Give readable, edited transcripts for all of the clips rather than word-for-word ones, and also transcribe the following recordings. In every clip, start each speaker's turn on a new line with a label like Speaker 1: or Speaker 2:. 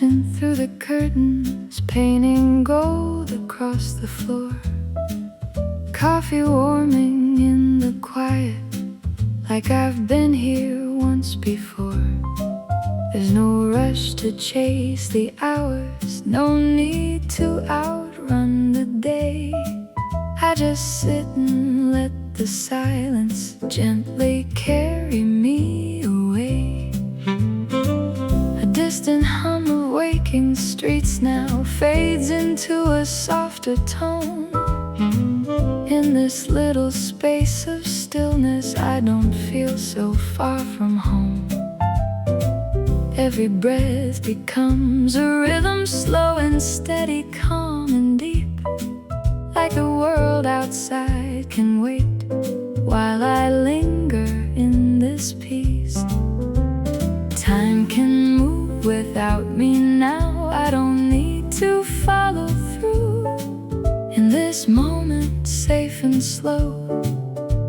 Speaker 1: drifting through the curtains, painting gold across the floor. Coffee warming in the quiet, like I've been here once before. There's no rush to chase the hours, no need to outrun the day. I just sit and let the silence gently carry me away. A distant hum of waking streets now fades into a softer tone. In this little space of stillness, I don't feel so far from home. Every breath becomes a rhythm, slow and steady, calm and deep. Like the world outside can wait while I linger in this peace. Time can move without me now, I don't need to follow through. In this moment, safe and slow,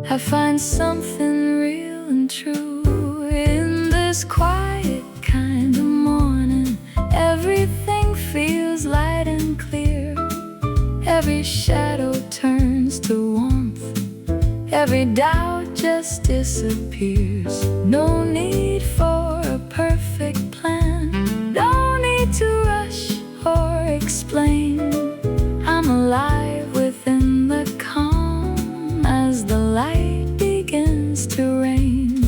Speaker 1: I find something real and true. In this quiet kind of morning, everything feels light and clear. Every shadow turns to warmth, every doubt just disappears. No need for a perfect plan, no need to rush or explain. I'm alive within the calm as the light begins to rain.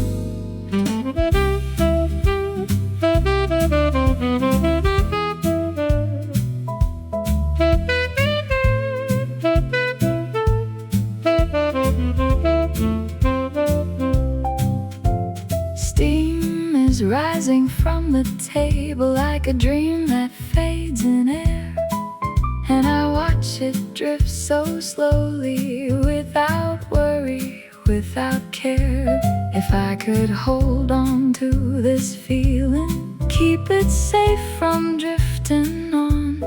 Speaker 1: Steam is rising from the table like a dream that fades in air, and I watch it drift so slowly, without worry, without care. If I could hold on to this feeling, keep it safe from drifting on,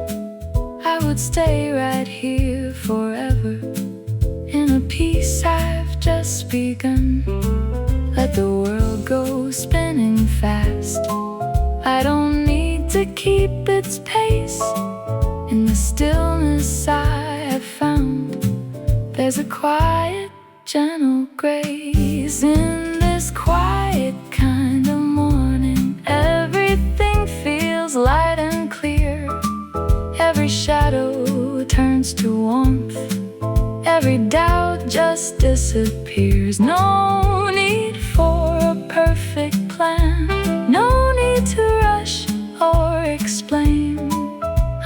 Speaker 1: I would stay right here forever, in a peace I've just begun. Let the world go spinning fast, I don't need to keep its pace. In the stillness I have found, there's a quiet, gentle grace. In this quiet kind of morning, everything feels light and clear. Every shadow turns to warmth, every doubt just disappears. No need for a perfect plan, no need to rush or explain.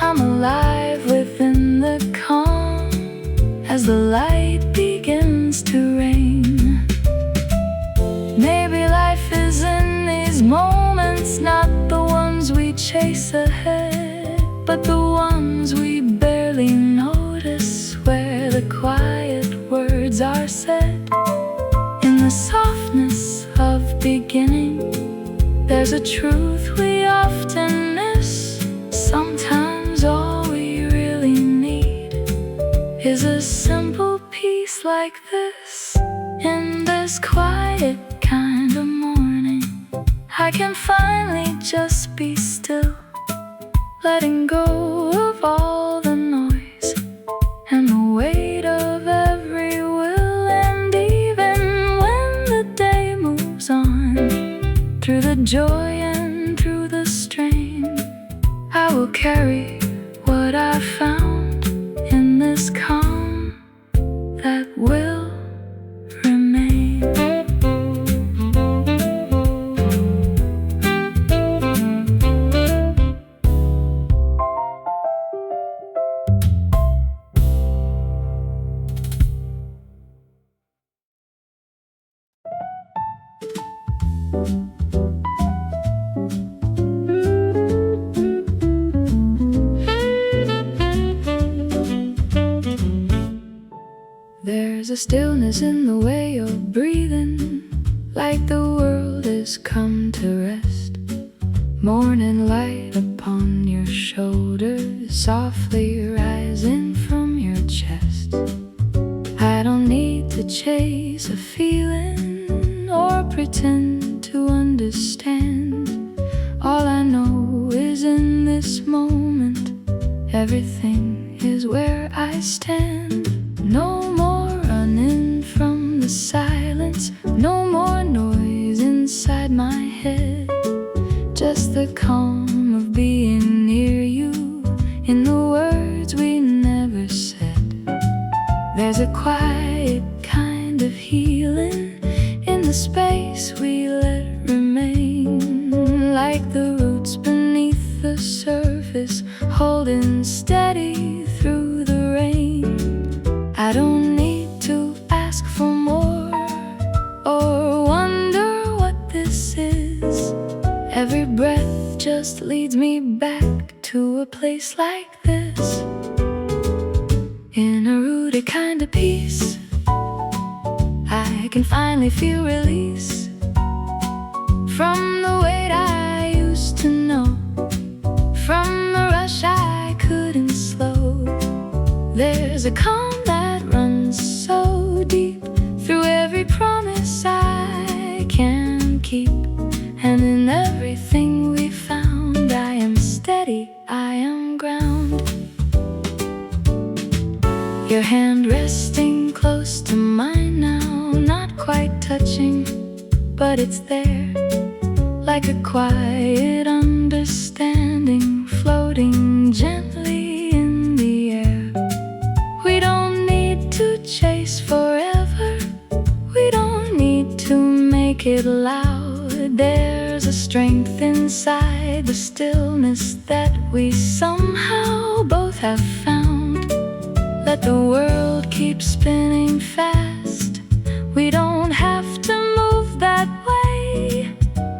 Speaker 1: I'm alive within the calm as the light begins to rain. Maybe life is in these moments, not the ones we chase ahead, but the ones we barely notice, where the quiet words are said. In the softness of beginning, there's a truth we often miss. Sometimes all we really need is a simple peace like this. In this quiet kind of morning, I can finally just be still, letting go of all the noise and the weight of every will. And even when the day moves on, through the joy and through the strain, I will carry what I found in this calm that will remain. There's a stillness in the way you're breathing, like the world has come to rest. Morning light upon your shoulders, softly rising from your chest. I don't need to chase a feeling or pretend to understand. All I know is in this this moment, everything is where I stand. No more running from the silence, no more noise inside my head. Just the calm of being near you, in the words we never said. There's a quiet kind of healing in the space we let remain, like the roots beneath the surface, holding steady through the rain. I don't need to ask for more or wonder what this is. Every breath just leads me back to a place like this. In a rooted kind of peace, I can finally feel release from the weight I used to know, from the rush I couldn't slow. There's a calm that runs so deep through every promise I can keep. And in everything we found, I am steady, I am ground. Your hand resting close to mine now, not quite touching, but it's there, like a quiet understanding floating gently in the air. We don't need to chase forever, we don't need to make it loud. There's a strength inside the stillness that we somehow both have found. Let the world keep spinning fast, we don't have to move that way.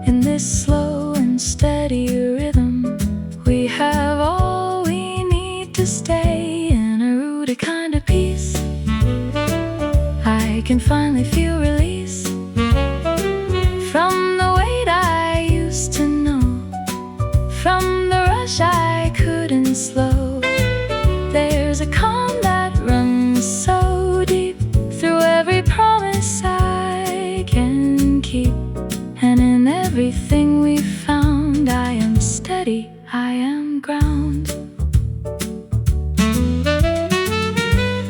Speaker 1: In this slow and steady rhythm, we have all we need to stay. In a rooted kind of peace, I can finally feel release from the weight I used to know, from the rush I couldn't slow. There's a calm that runs so deep through every promise I can keep. And in everything we found, I am steady, I am ground.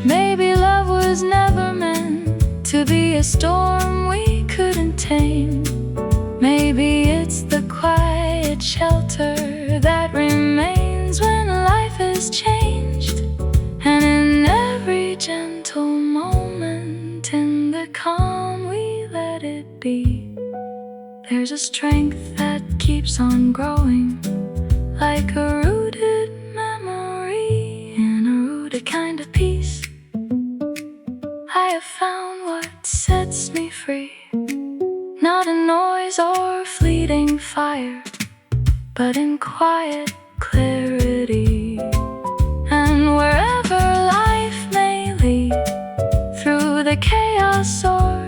Speaker 1: Maybe love was never meant to be a storm we couldn't tame. Maybe it's the quiet shelter that remains when life is changed. And in every gentle moment, in the calm we let it be, there's a strength that keeps on growing, like a rooted memory. In a rooted kind of peace, I have found what sets me free. Not in noise or fleeting fire, but in quiet clarity. And wherever life may lead, through the chaos or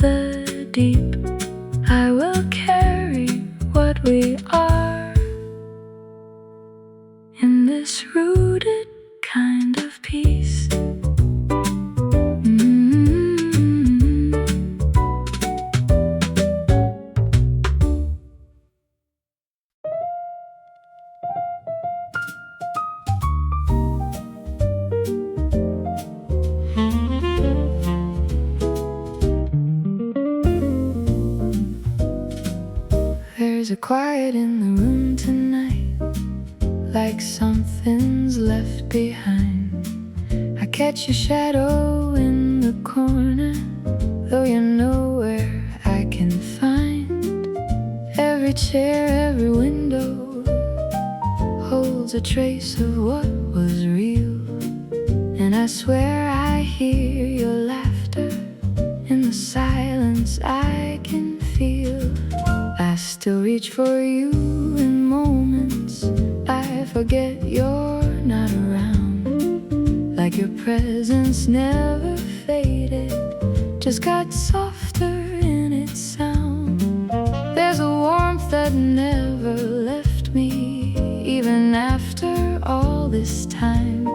Speaker 1: the deep, I will carry what we are in this rooted kind of peace. There's a quiet in the room tonight, like something's left behind. I catch your shadow in the corner, though you're nowhere I can find. Every chair, every window holds a trace of what was real. And I swear I hear your laughter in the silence I can feel. I still reach for you in moments I forget you're not around. Like your presence never faded, just got softer in its sound. There's a warmth that never left me, even after all this time.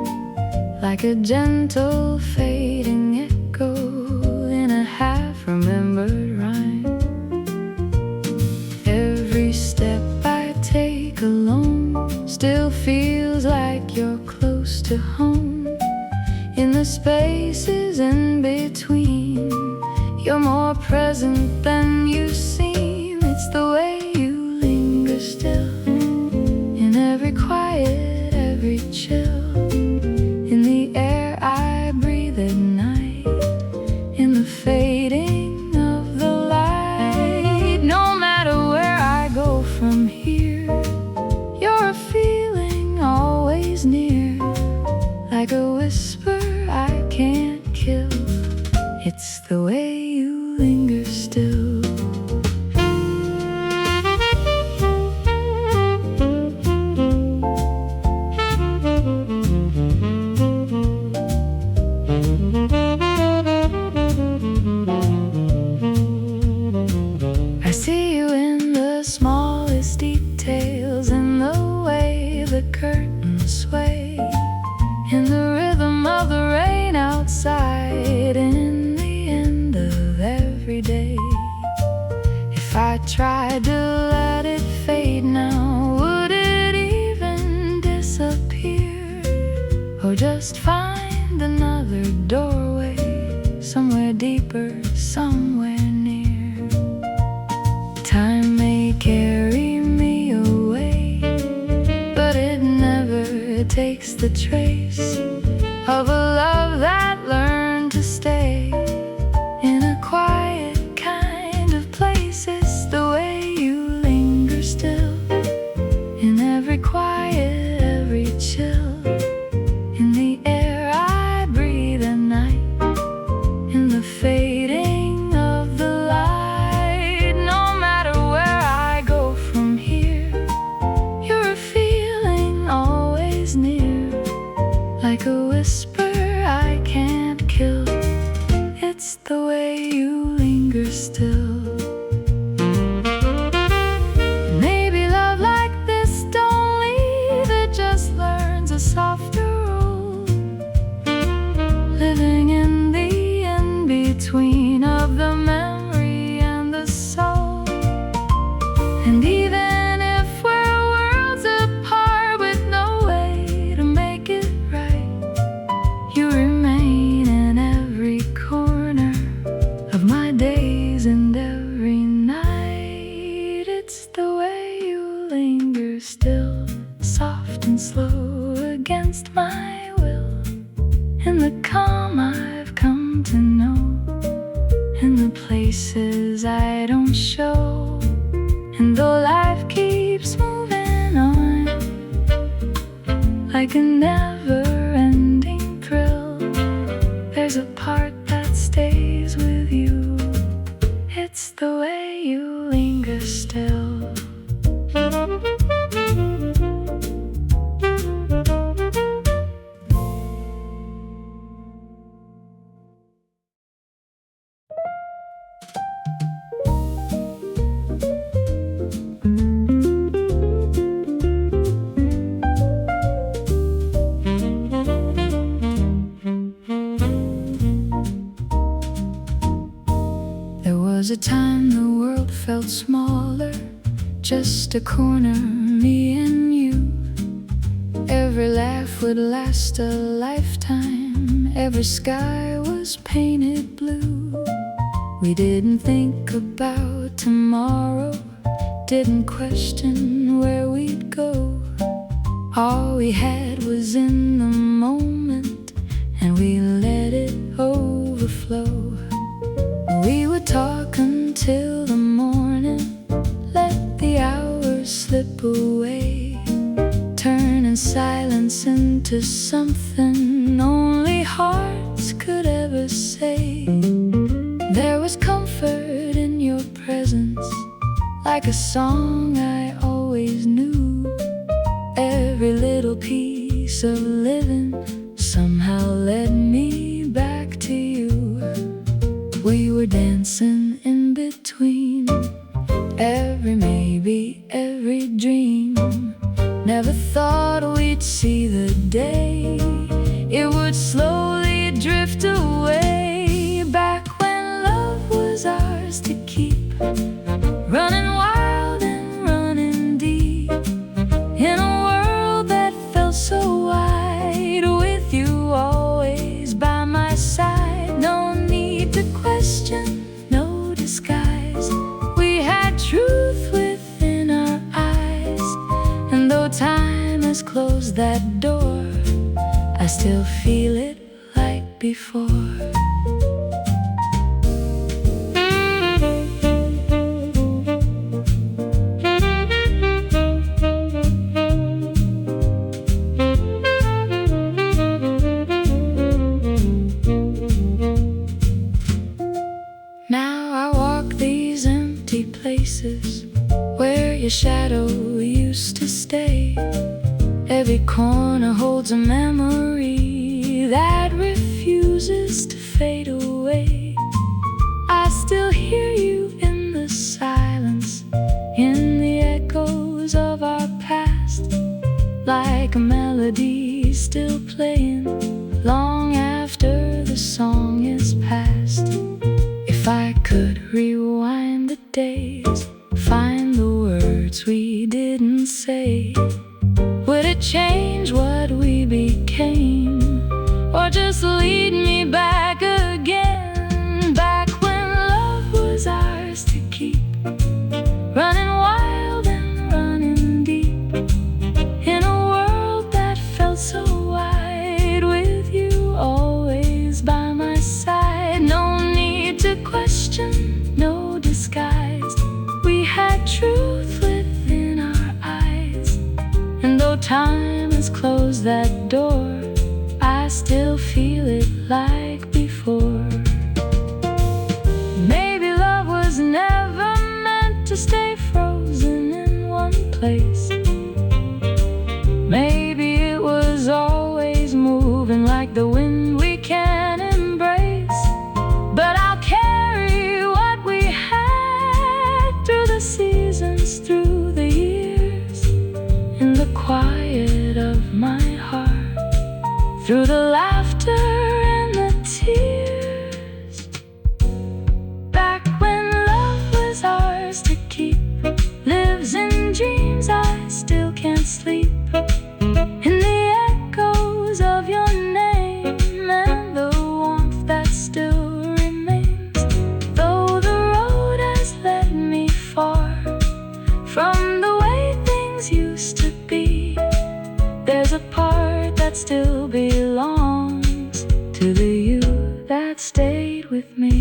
Speaker 1: Like a gentle fading echo in a half-remembered rhyme. Every step I take alone still feels like you're close to home. In the spaces in between, you're more present than you seem. It's the way you linger still, in every quiet, every chill, in the air I breathe at night, in the fading of the light. No matter where I go from here, you're a feeling always near, like a whisper I can't kill. It's the way you linger still. I see you in the smallest details, in the way the curtains sway, in the rhythm of the rain outside, in the end of every day. If I tried to let it fade now, would it even disappear? Or just find another doorway, somewhere deeper, somewhere near? Time may carry me away, but it never takes the trace of a love that learned to stay in a quiet kind of place. It's the way you linger still, in every quiet, every chill, in the air I breathe at night, in the fading of the light. No matter where I go from here, you're a feeling always near, like a whisper I can't kill. It's the way you linger still. Maybe love like this don't leave, it just learns a softer role, living in the in-between of the memory and the soul. And even if we're worlds apart with no way to make it right, you remain in every corner of my days and every night. It's the way you linger still, soft and slow against my will, in the calm I've come to know, in the places I don't show. And though life keeps moving on, like a never-ending thrill, there's a part that stays with you. It's the way you linger still. There was a time the world felt smaller, just a corner, me and you. Every laugh would last a lifetime, every sky was painted blue. We didn't think about tomorrow, didn't question where we'd go. All we had was in the moment, and we let it overflow. We would talk until the morning, let the hours slip away, turning silence into something only hearts could ever say. There was comfort in your presence, like a song I always knew. Every little piece of living somehow led me back to you. We were dancing in between every maybe, every dream. Never thought we'd see the day it would slowly drift away. Back when love was ours to keep, running wild and running deep, in a world that closed that door, I still feel it like before. Now I walk these empty places where your shadow used to stay. Every corner holds a memory that refuses to fade away. I still hear you in the silence, in the echoes of our past, like a melody still playing long after the song is past. If I could rewind the days, find the words we didn't say, would it change what we became, or just lead me back again? Back when love was ours to keep, running wild and running deep, in a world that felt so wide, with you always by my side. No need to question, no disguise, we had truth within our eyes. And though time has closed that door, I still feel it like before. Maybe love was never meant to stay frozen in one place. Maybe it was always moving like the wind we can't embrace. But I'll carry what we had through the seasons, through the years, in the quiet of my heart, through the laughter and the tears. Back when love was ours to keep, lives in dreams I still can't sleep, in the echoes of your name and the warmth that still remains. Though the road has led me far from the way things used to be, there's a part that still belongs to the you that stayed with me.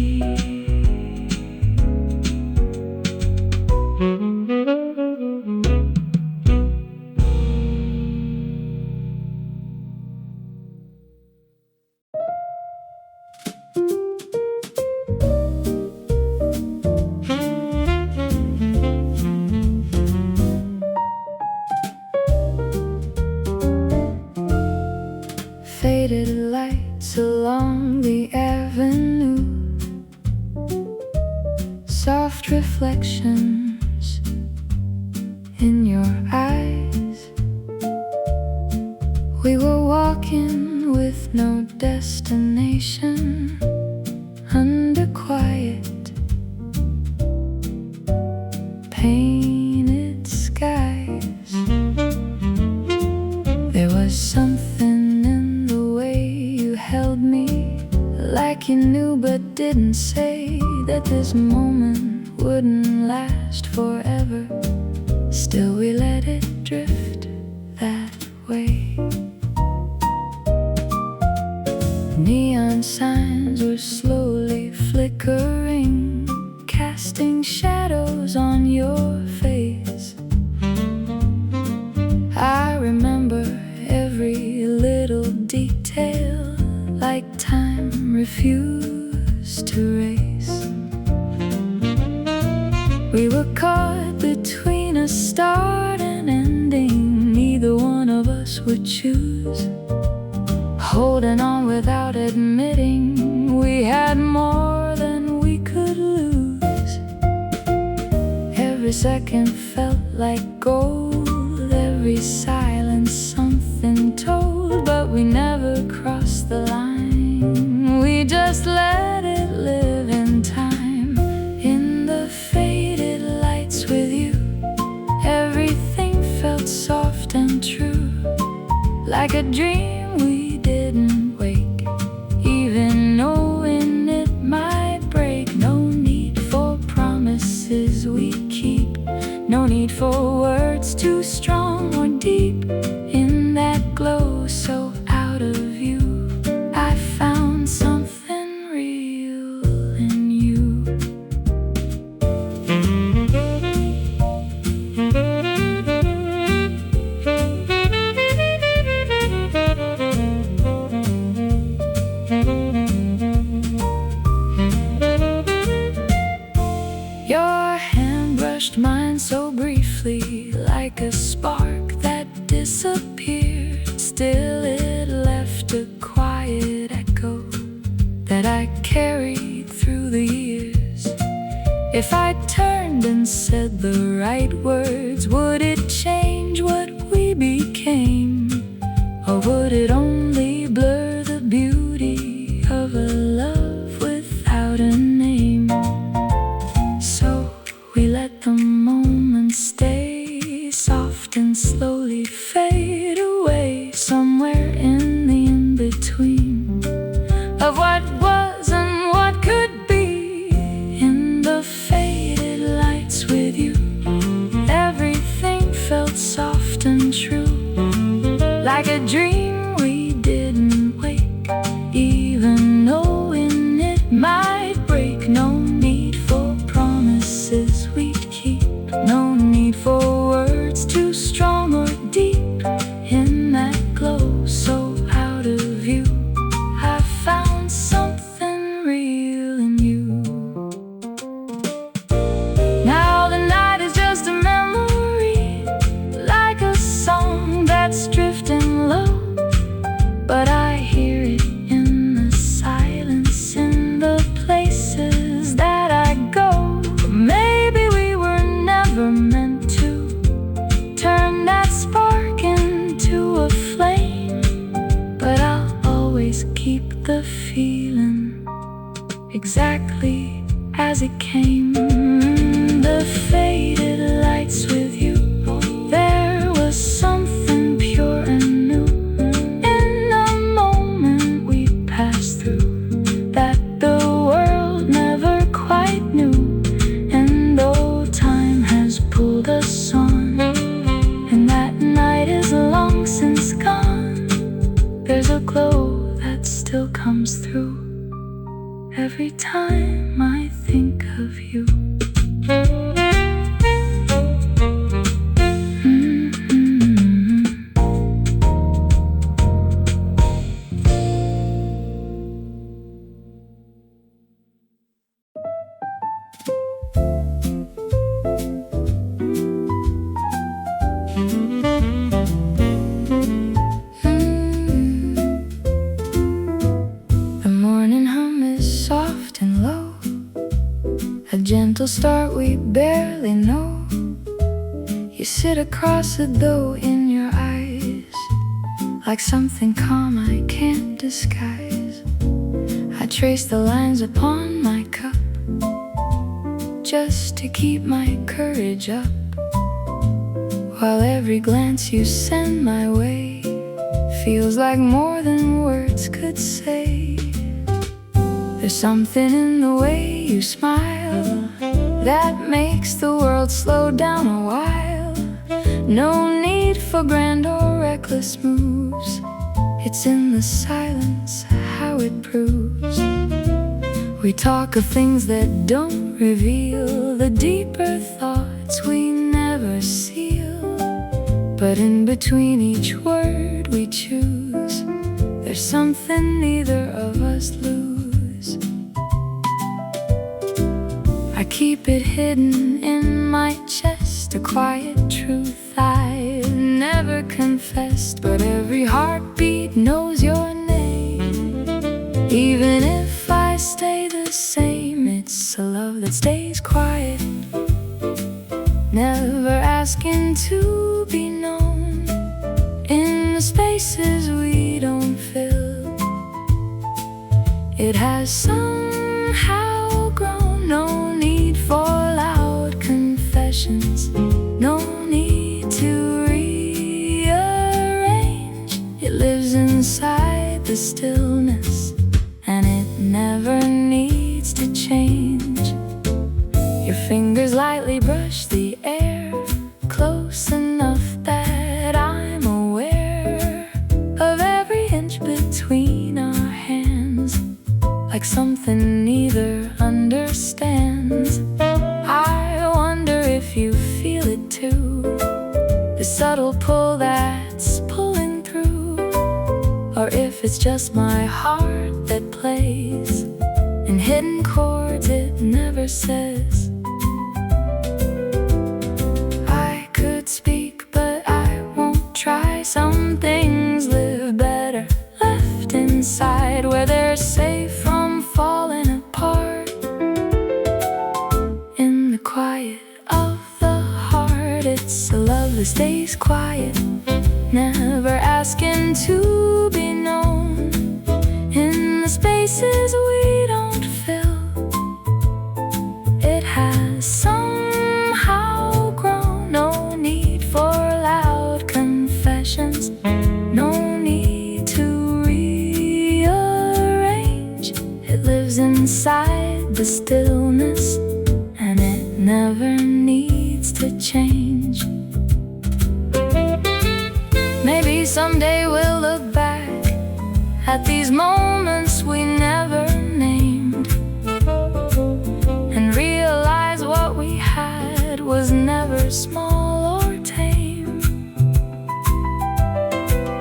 Speaker 1: Faded lights along the avenue, soft reflections in your eyes. We were walking with no destination, under quiet, painted skies. There was something in the way you held me, like you knew but didn't say that this moment wouldn't last forever. Still we let it drift that way. Neon signs were slowly flickering, casting shadows on your face. I remember every little detail, like time refused to race. We were caught between a start and ending neither one of us would choose, holding on without admitting we had more than we could lose. Every second felt like gold, every silence something told, but we never crossed the line. We just let it live in time, in the faded lights with you. Everything felt soft and true, like a dream we didn't wake, even knowing it might break. No need for promises we keep, no need for words too strong or deep. In that the feeling exactly as it came. The faded lights with you, there was something pure and new in the moment we passed through, that the world never quite knew. And though time has pulled us on, and that night is long since gone, there's a glow that still comes through every time I think of you. The morning hum is soft and low, a gentle start we barely know. You sit across it though in your eyes, like something calm I can't disguise. I trace the lines upon my cup, just to keep my courage up, while every glance you send my way feels like more than words could say. There's something in the way you smile that makes the world slow down a while. No need for grand or reckless moves, it's in the silence how it proves. We talk of things that don't reveal the deeper thoughts we never seal, but in between each word we choose, there's something neither of us lose. I keep it hidden in my chest, a quiet truth I've never confessed, but every heartbeat knows your name. Even if I stay the same, it's a love that stays quiet, never asking to be known. In the spaces we don't fill, it has somehow grown. No need for loud confessions, no need to rearrange. It lives inside the stillness, and it never needs to change. Your fingers lightly brush the air, close enough that I'm aware of every inch between our hands, like something neither understands. I wonder if you feel it too, the subtle pull that's pulling through, or if it's just my heart that plays in hidden chords it never says. I could speak, but I won't try. Some things live better left inside, where they're safe from falling apart. In the quiet of the heart, it's a love that stays quiet, never asking to be known. In the spaces we don't fill, it has somehow grown. No need for loud confessions, no need to rearrange. It lives inside the stillness, and it never needs to change. Maybe someday we'll look back at these moments we never named, and realize what we had was never small or tame.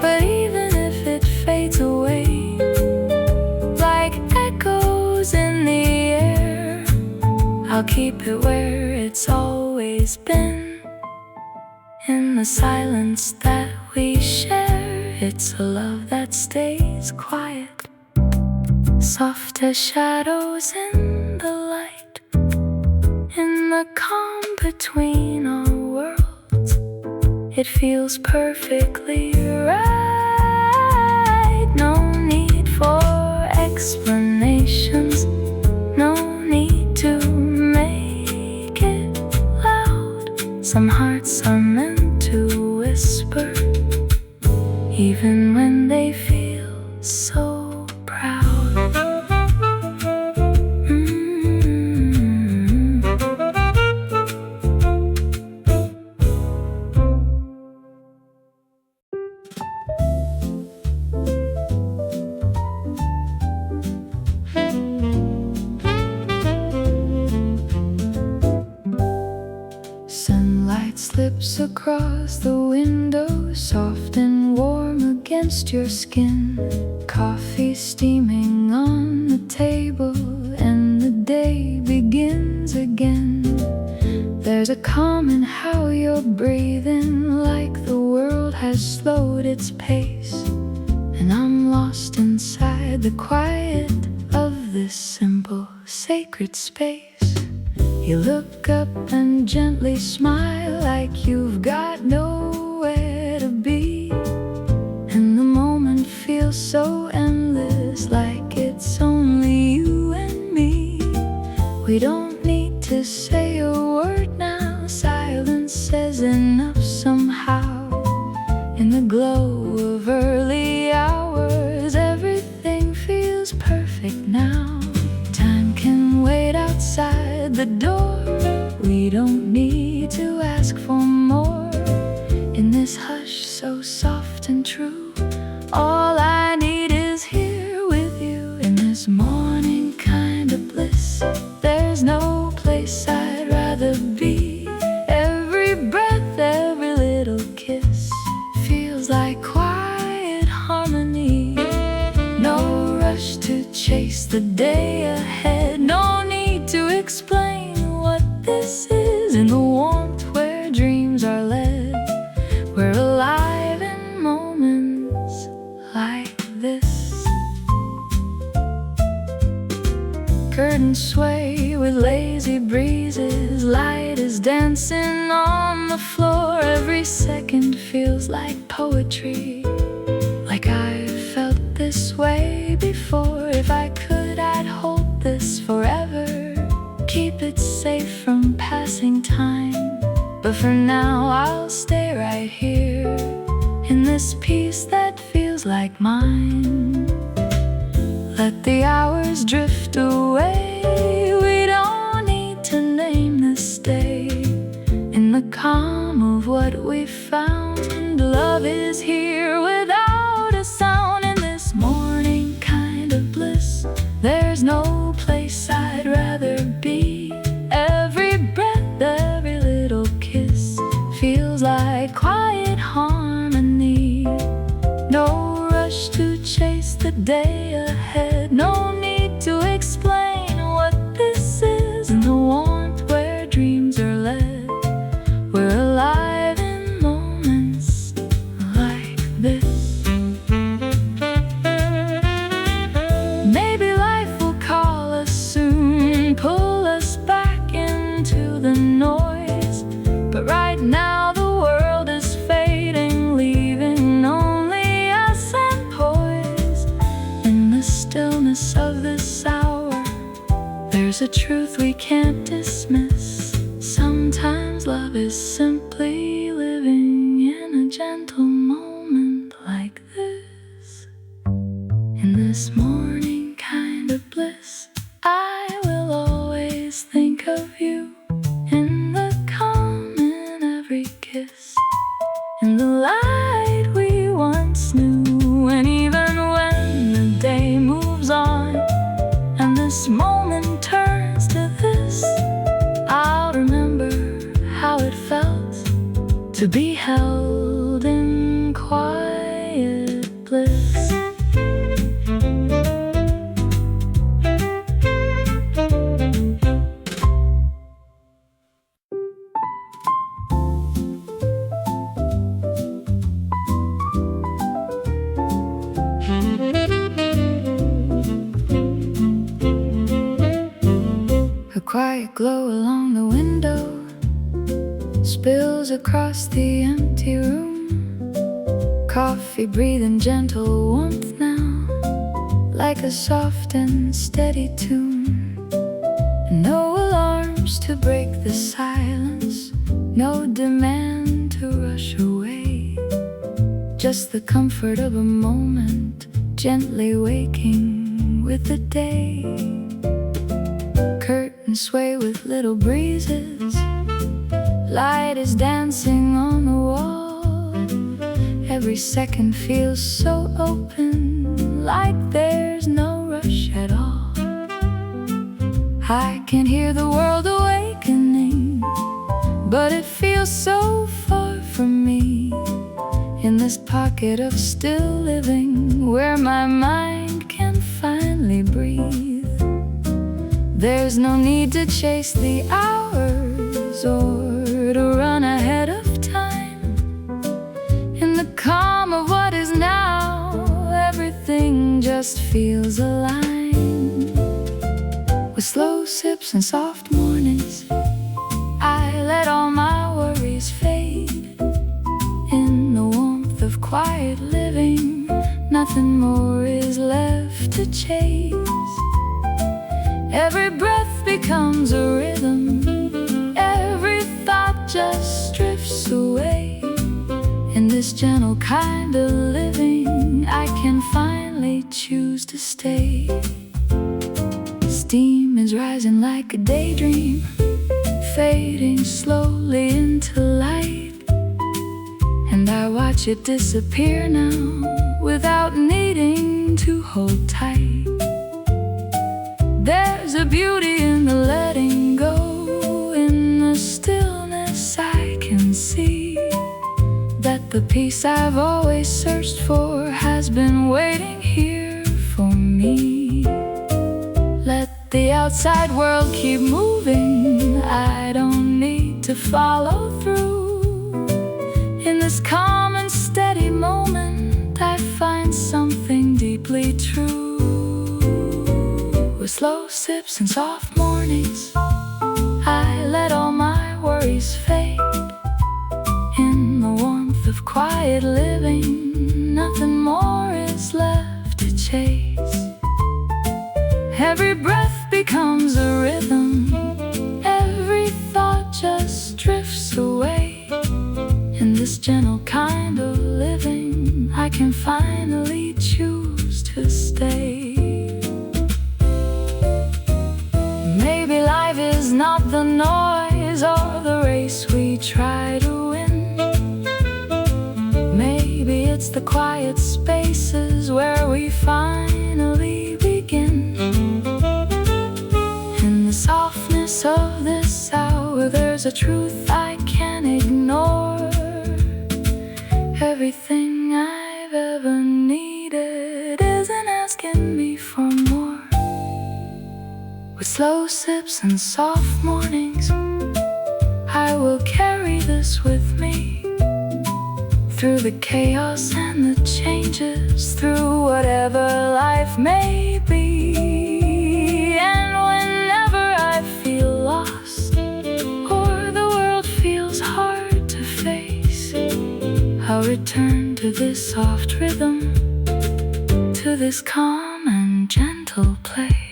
Speaker 1: But even if it fades away like echoes in the air, I'll keep it where it's always been, in the silence that we share. It's a love that stays quiet, soft as shadows in the light, in the calm between our worlds. It feels perfectly right. No need for they feel so proud. Sunlight slips across the window, soft and warm against your skin. Coffee steaming on the table, and the day begins again. There's a calm in how you're breathing, like the world has slowed its pace. And I'm lost inside the quiet of this simple, sacred space. You look up and gently smile, like you've got nowhere to be. And the moment feels so endless, like it's only you and me. We don't need to say a word now, silence says enough somehow. In the glow of early hours, everything feels perfect now. Time can wait outside the door, we don't need to ask for more. In this hush so soft and true, all I need is here with you. In this morning kind of bliss, there's no place I'd rather be. Every breath, every little kiss feels like quiet harmony. No rush to chase the day ahead, no need to explain what this is. In the warmth where dreams are led, we're alive in moments like this. Curtains sway with lazy breezes, light is dancing on the floor. Every second feels like poetry, like I've felt this way before. If I could, I'd hold this forever, keep it safe from passing time. But for now, I'll stay right here, in this peace that feels like mine. Let the hours drift away, we don't need to name this day. In the calm of what we found, love is here without a sound. In this morning kind of bliss, there's no place I'd rather be. Every breath, every little kiss feels like quiet harmony. No rush to chase the day ahead, no need to explain what this is. In the warmth where dreams are led, we're alive in moments like this. Maybe life will call us soon, pull us back into the noise. But right now the world is fading, leaving only us and poise. In the stillness of this hour, there's a truth we can't dismiss. Sometimes love is simply living in a gentle moment like this. In this morning kind of bliss, I will always think of you. In the calm in every kiss, in the light we once knew. And even when the day moves on, and this moment turns to this, I'll remember how it felt to be held in quiet bliss. A quiet glow along the window spills across the empty room. Coffee breathing gentle warmth now, like a soft and steady tune. No alarms to break the silence, no demand to rush away. just the comfort of a moment, gently waking with the day. Curtains sway with little breezes, light is dancing on the wall. Every second feels so open, like there's no rush at all. I can hear the world awakening, but it feels so far from me. In this pocket of still living, where my mind can finally breathe. There's no need to chase the hours or to run ahead of time. In the calm of what is now, everything just feels aligned. With slow sips and soft mornings, I let all my worries fade. In the warmth of quiet living, nothing more is left to chase. Every breath becomes a rhythm, every thought just drifts away. In this gentle kind of living, I can finally choose to stay. Steam is rising like a daydream, fading slowly into light. And I watch it disappear now, without needing to hold tight. There's a beauty in the letting go, in the stillness I can see that the peace I've always searched for has been waiting here for me. Let the outside world keep moving, I don't need to follow through. In this calm and steady moment, I find something deeply true. With slow sips and soft mornings, I let all my worries fade. In the warmth of quiet living, nothing more is left to chase. Every breath becomes a rhythm, every thought just drifts away. In this gentle kind of living, I can finally choose to stay. Maybe life is not the noise or the race we try to win. Maybe it's the quiet spaces where we finally begin. In the softness of this hour, there's a truth I can't ignore. Everything I've ever needed isn't asking me for more. With slow sips and soft mornings, I will carry this with me. Through the chaos and the changes, through whatever life may be. And whenever I feel lost, or the world feels hard to face, I'll return to this soft rhythm, to this calm and gentle place.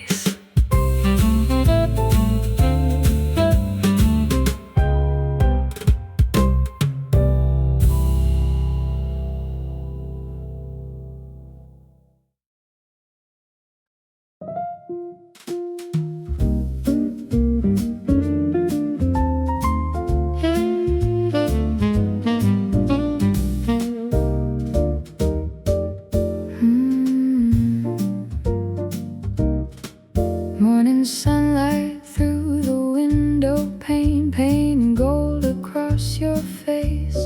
Speaker 1: Morning sunlight through the window pane, painting gold across your face.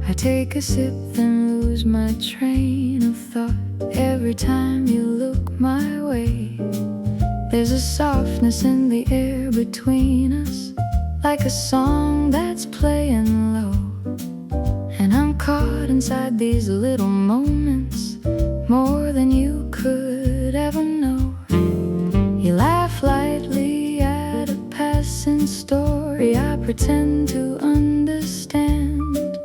Speaker 1: I take a sip, then lose my train of thought every time you look my way. There's a softness in the air between us, like a song that's playing low. And I'm caught inside these little moments, more than you could ever know. You laugh lightly at a passing story I pretend to understand,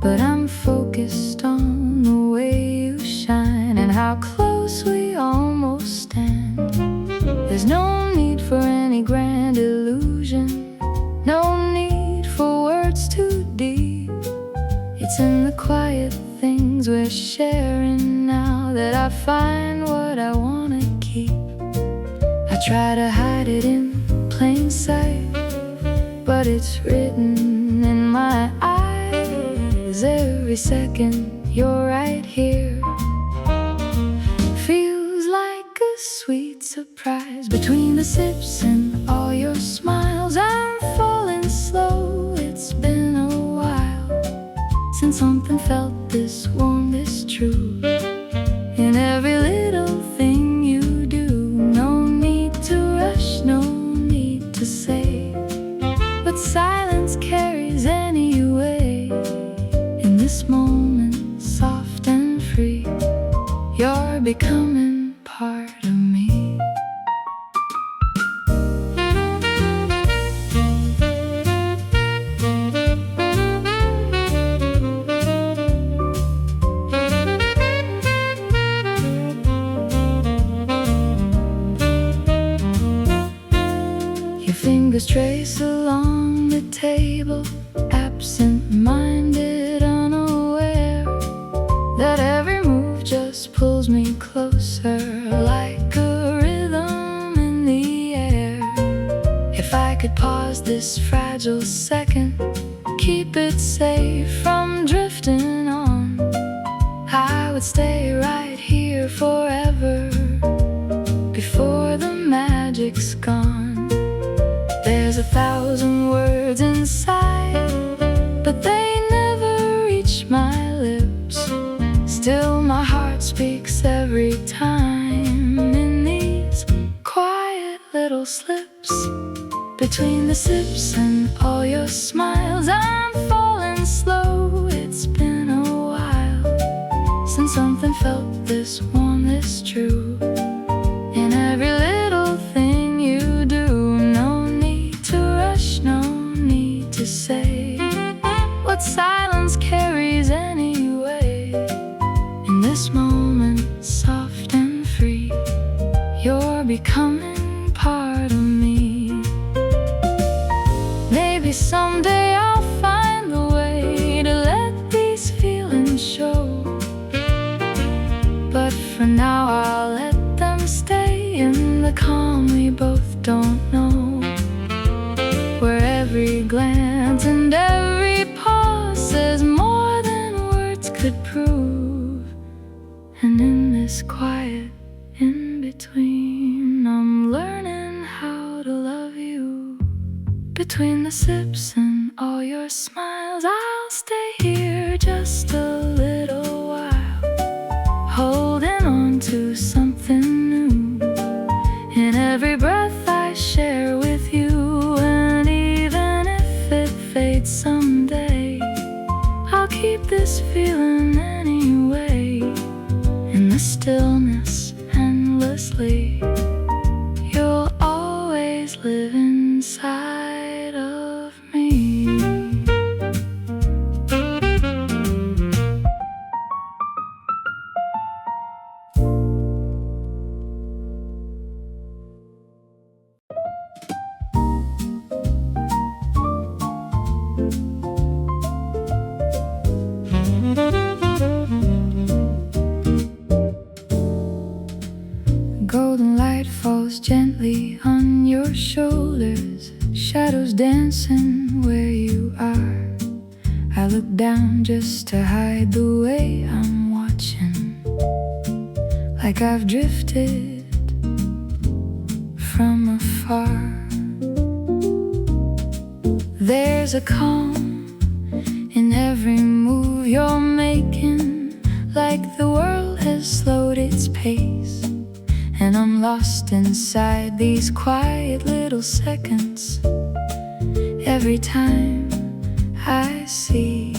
Speaker 1: but I'm focused on the way you shine and how close we almost stand. There's no need for any grand illusion, no need for words too deep. It's in the quiet things things we're sharing now that I find what I wanna keep. I try to hide it in plain sight, but it's written in my eyes. Every second you're right here feels like a sweet surprise. Between the sips and all your smiles, I'm falling slow. It's been a while since something felt this warm, this true. In every little thing you do, no need to rush, no need to say, but silence carries anyway. In this moment, soft and free, you're becoming part of me. Your fingers trace along the table, absent-minded, unaware that every move just pulls me closer, like a rhythm in the air. If I could pause this fragile second, keep it safe from drifting on, I would stay right here forever, before the magic's gone. There's 1,000 words inside, but they never reach my lips. Still my heart speaks every time in these quiet little slips. Between the sips and all your smiles, I'm falling slow. It's been a while since something felt this warm, this true. In every little thing you do, no need to rush, no need to say what silence carries anyway. In this moment, soft and free, you're becoming part of me. Maybe someday I'll find the way to let these feelings show, but for now I'll let them stay in the calm we both don't know, where every glance and every pause says more than words could prove. And in this quiet in-between, I'm learning how to love you. Between the sips and all your smiles, I'll stay here just a little while, holding on to something new. In every breath I share with you, and even if it fades someday, I'll keep this feeling anyway. In the stillness, endlessly, you'll always live inside of me. Golden light falls gently on your shoulders, shadows dancing where you are. I look down just to hide the way I'm watching, like I've drifted from afar. There's a calm in every move you're making, like the world has slowed its pace, and I'm lost inside these quiet little seconds. Every time I see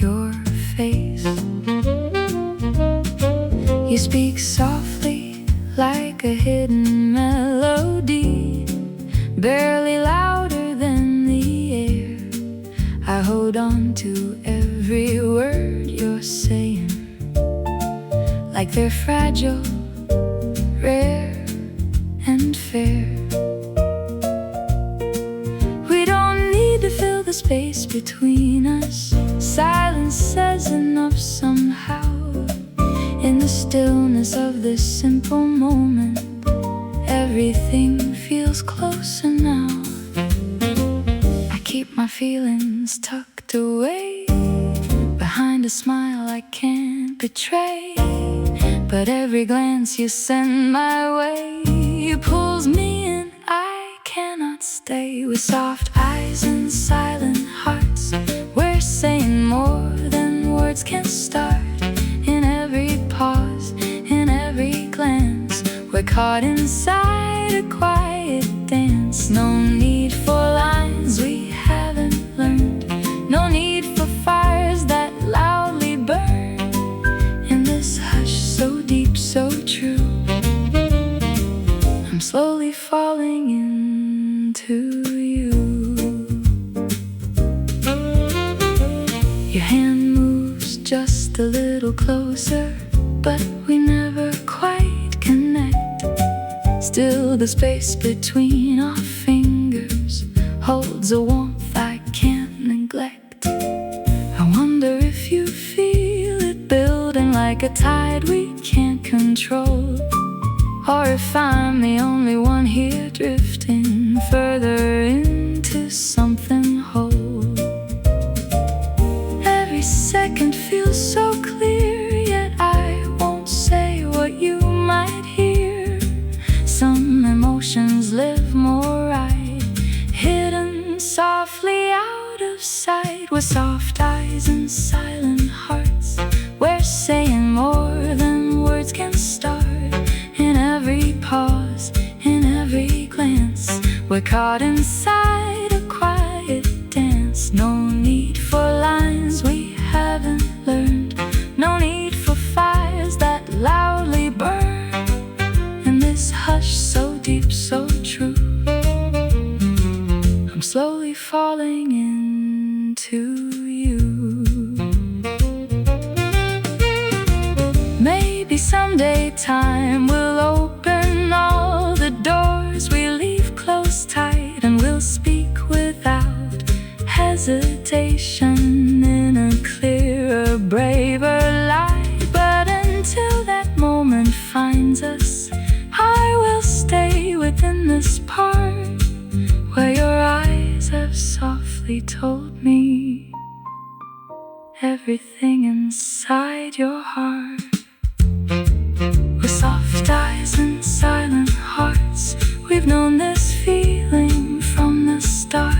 Speaker 1: your face, you speak softly like a hidden melody, barely louder than the air. I hold on to every word you're saying, like they're fragile, rare and fair. We don't need to fill the space between us. Silence says enough somehow. In the stillness of this simple moment, everything feels closer now. I keep my feelings tucked away behind a smile I can't betray. But every glance you send my way pulls me in, I cannot stay. With soft eyes and silent hearts, we're saying more than words can start. In every pause, in every glance, we're caught inside a quiet dance. No need for lines we haven't learned, no need for fires that loudly burn. In this hush so deep, so true, I'm slowly falling into you. Your hand moves just a little closer, but we never quite connect. Still the space between our fingers holds a warmth I can't neglect. I wonder if you feel it building like a tide we can't control, or if I'm the only one here drifting further into something whole. Every second feels so clear, yet I won't say what you might hear. Some emotions live more right, hidden softly out of sight. With soft eyes and silent hearts, we're saying more than words can start. In every pause, in every glance, we're caught inside a quiet dance. No need for lines we haven't learned, no need for fires that loudly burn. In this hush so deep, so true, I'm slowly falling into you. Maybe someday time will open all the doors we leave closed tight, and we'll speak without hesitation in a clearer, braver light. But until that moment finds us, I will stay within this part where your eyes have softly told me everything inside your heart. With soft eyes and silent hearts, we've known this feeling from the start.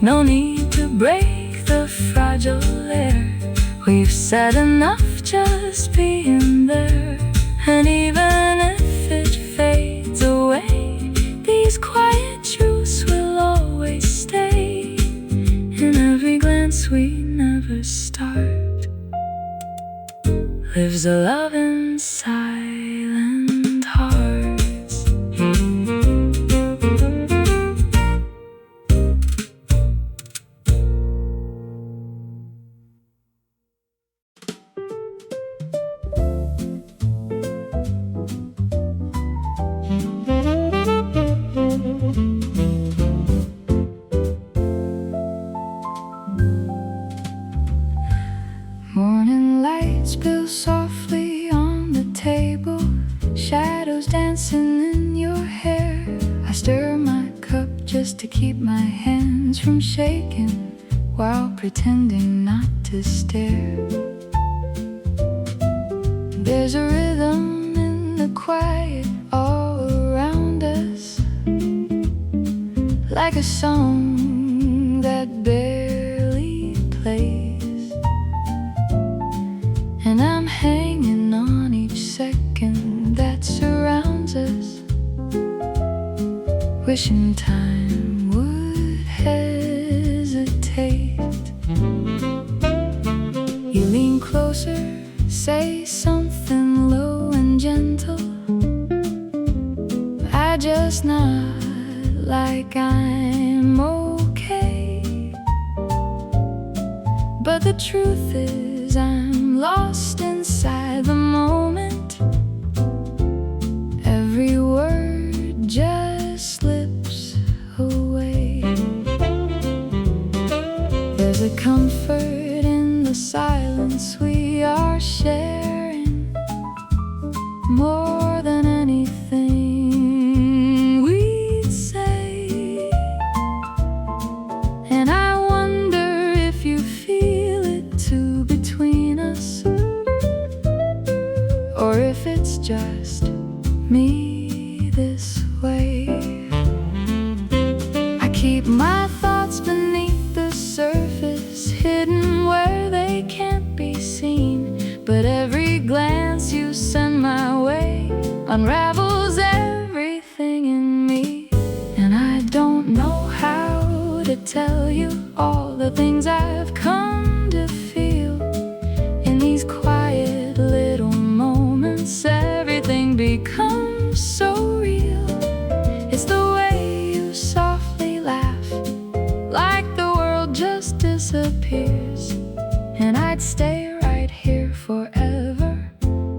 Speaker 1: No need to break the fragile air, we've said enough just being there. And even if it fades away, these quiet truths will always stay. In every glance we never start lives a love in silent hearts. Morning light spills softly on the table, shadows dancing in your hair. I stir my cup just to keep my hands from shaking, while pretending not to stare. There's a rhythm in the quiet all around us, like a song that barely plays. And I'm hanging on each second that surrounds us, wishing time would hesitate. You lean closer, say something low and gentle. I just nod like I'm okay. But the truth is I'm lost inside the moment. Every word just slips away. There's a comfort in the silence we are sharing, me this way. I keep my thoughts beneath the surface, hidden where they can't be seen. But every glance you send my way unravels everything in me. And I don't know how to tell you all the things I've come to feel. In these quiet little moments, everything becomes so real. It's the way you softly laugh, like the world just disappears. And I'd stay right here forever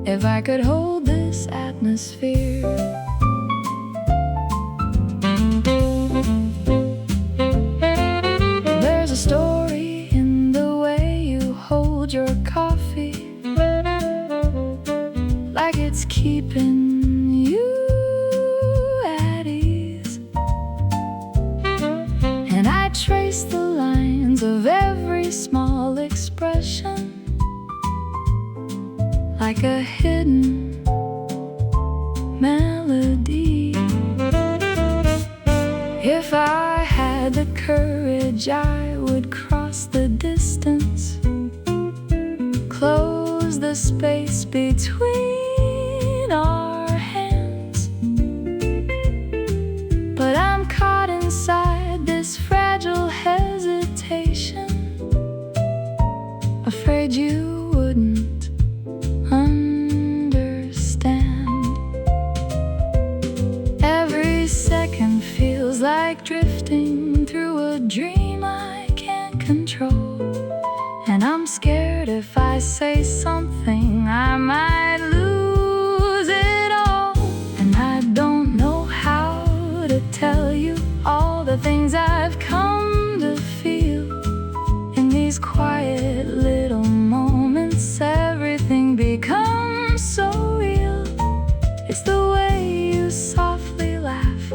Speaker 1: if I could hold this atmosphere. There's a story in the way you hold your coffee, like it's keeping you at ease. And I trace the lines of every small expression, like a hidden melody. If I had the courage, I would cross the distance, close the space between our hands. But I'm caught inside this fragile hesitation, afraid you wouldn't understand. Every second feels like drifting through a dream I can't control. And I'm scared if I say something, I might lose it all. And I don't know how to tell you all the things I've come to feel. In these quiet little moments, everything becomes so real. It's the way you softly laugh,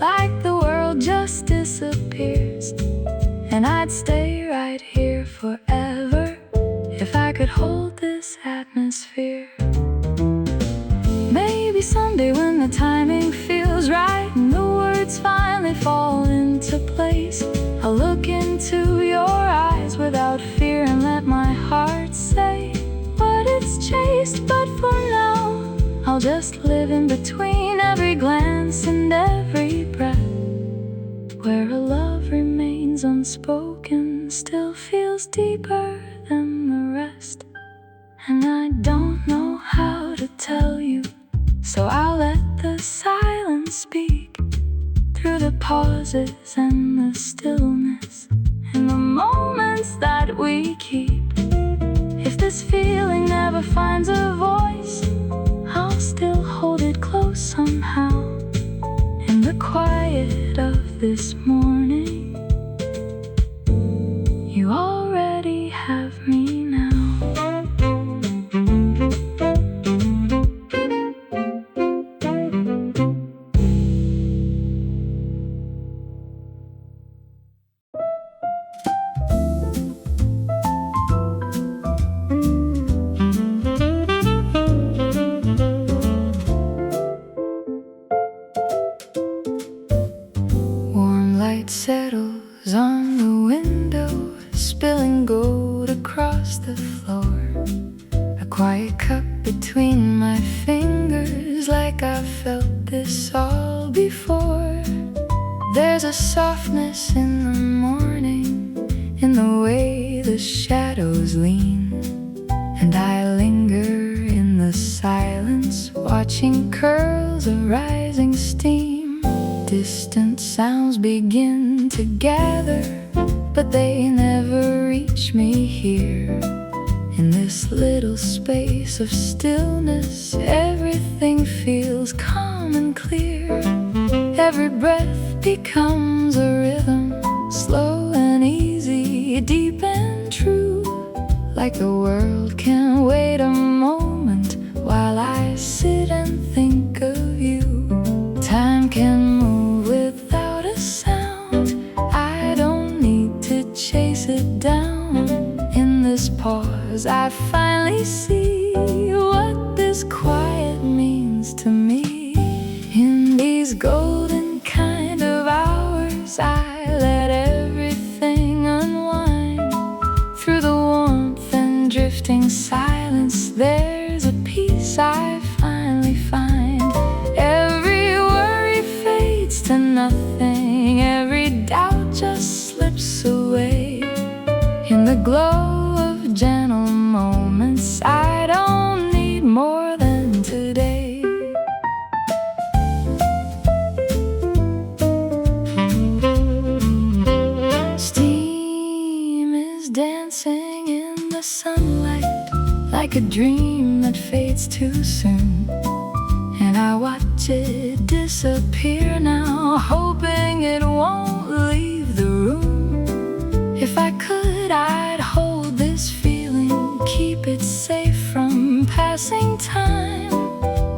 Speaker 1: like the world just disappears. And I'd stay right here forever if I could hold this atmosphere. Maybe someday when the timing feels right and the words finally fall into place, I'll look into your eyes without fear and let my heart say what it's chased. But for now, I'll just live in between every glance and every breath, where a love remains unspoken, still feels deeper than the rest. And I don't know how to tell you, so I'll let the silence speak, through the pauses and the stillness, and the moments that we keep. If this feeling never finds a voice, I'll still hold it close somehow. In the quiet of this morning, you already have me now. Light settles on the window, spilling gold across the floor. A quiet cup between my fingers, like I've felt this all before. There's a softness in the morning, in the way the shadows lean. And I linger in the silence, watching curls of rising steam. Distant sounds begin to gather, but they never reach me here. In this little space of stillness, everything feels calm and clear. Every breath becomes a rhythm, slow and easy, deep and true. Like the world can wait a moment while I sit and think of you. Time can move without a sound, I don't need to chase it down. In this pause I finally see what this quiet means to me. golden kind of hours, I let everything unwind. Through the warmth and drifting silence, there's a peace I finally find. Every worry fades to nothing, every doubt just slips away. In the glow of gentle moments, I don't need more than today. Steam is dancing in the sunlight, like a dream that fades too soon. And I watch it disappear now, hoping it won't leave the room. If I could, I'd hold this feeling, keep it safe from passing time.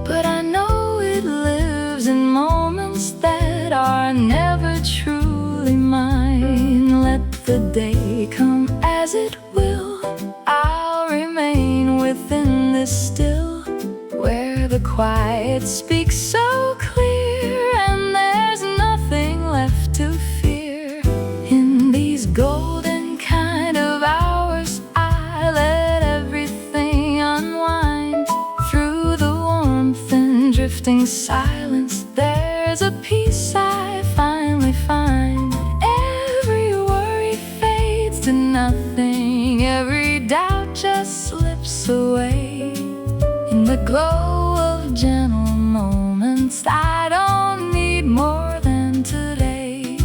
Speaker 1: But I know it lives in moments that are never truly mine. Let the day come as it will, I'll remain within this still, where the quiet speaks so clear and there's nothing left to fear. In these golden kind of hours, I let everything unwind. Through the warmth and drifting silence, there's a peace I finally find. Every worry fades to nothing, every doubt just slips away. In the glow of gentle moments, I don't need more than today.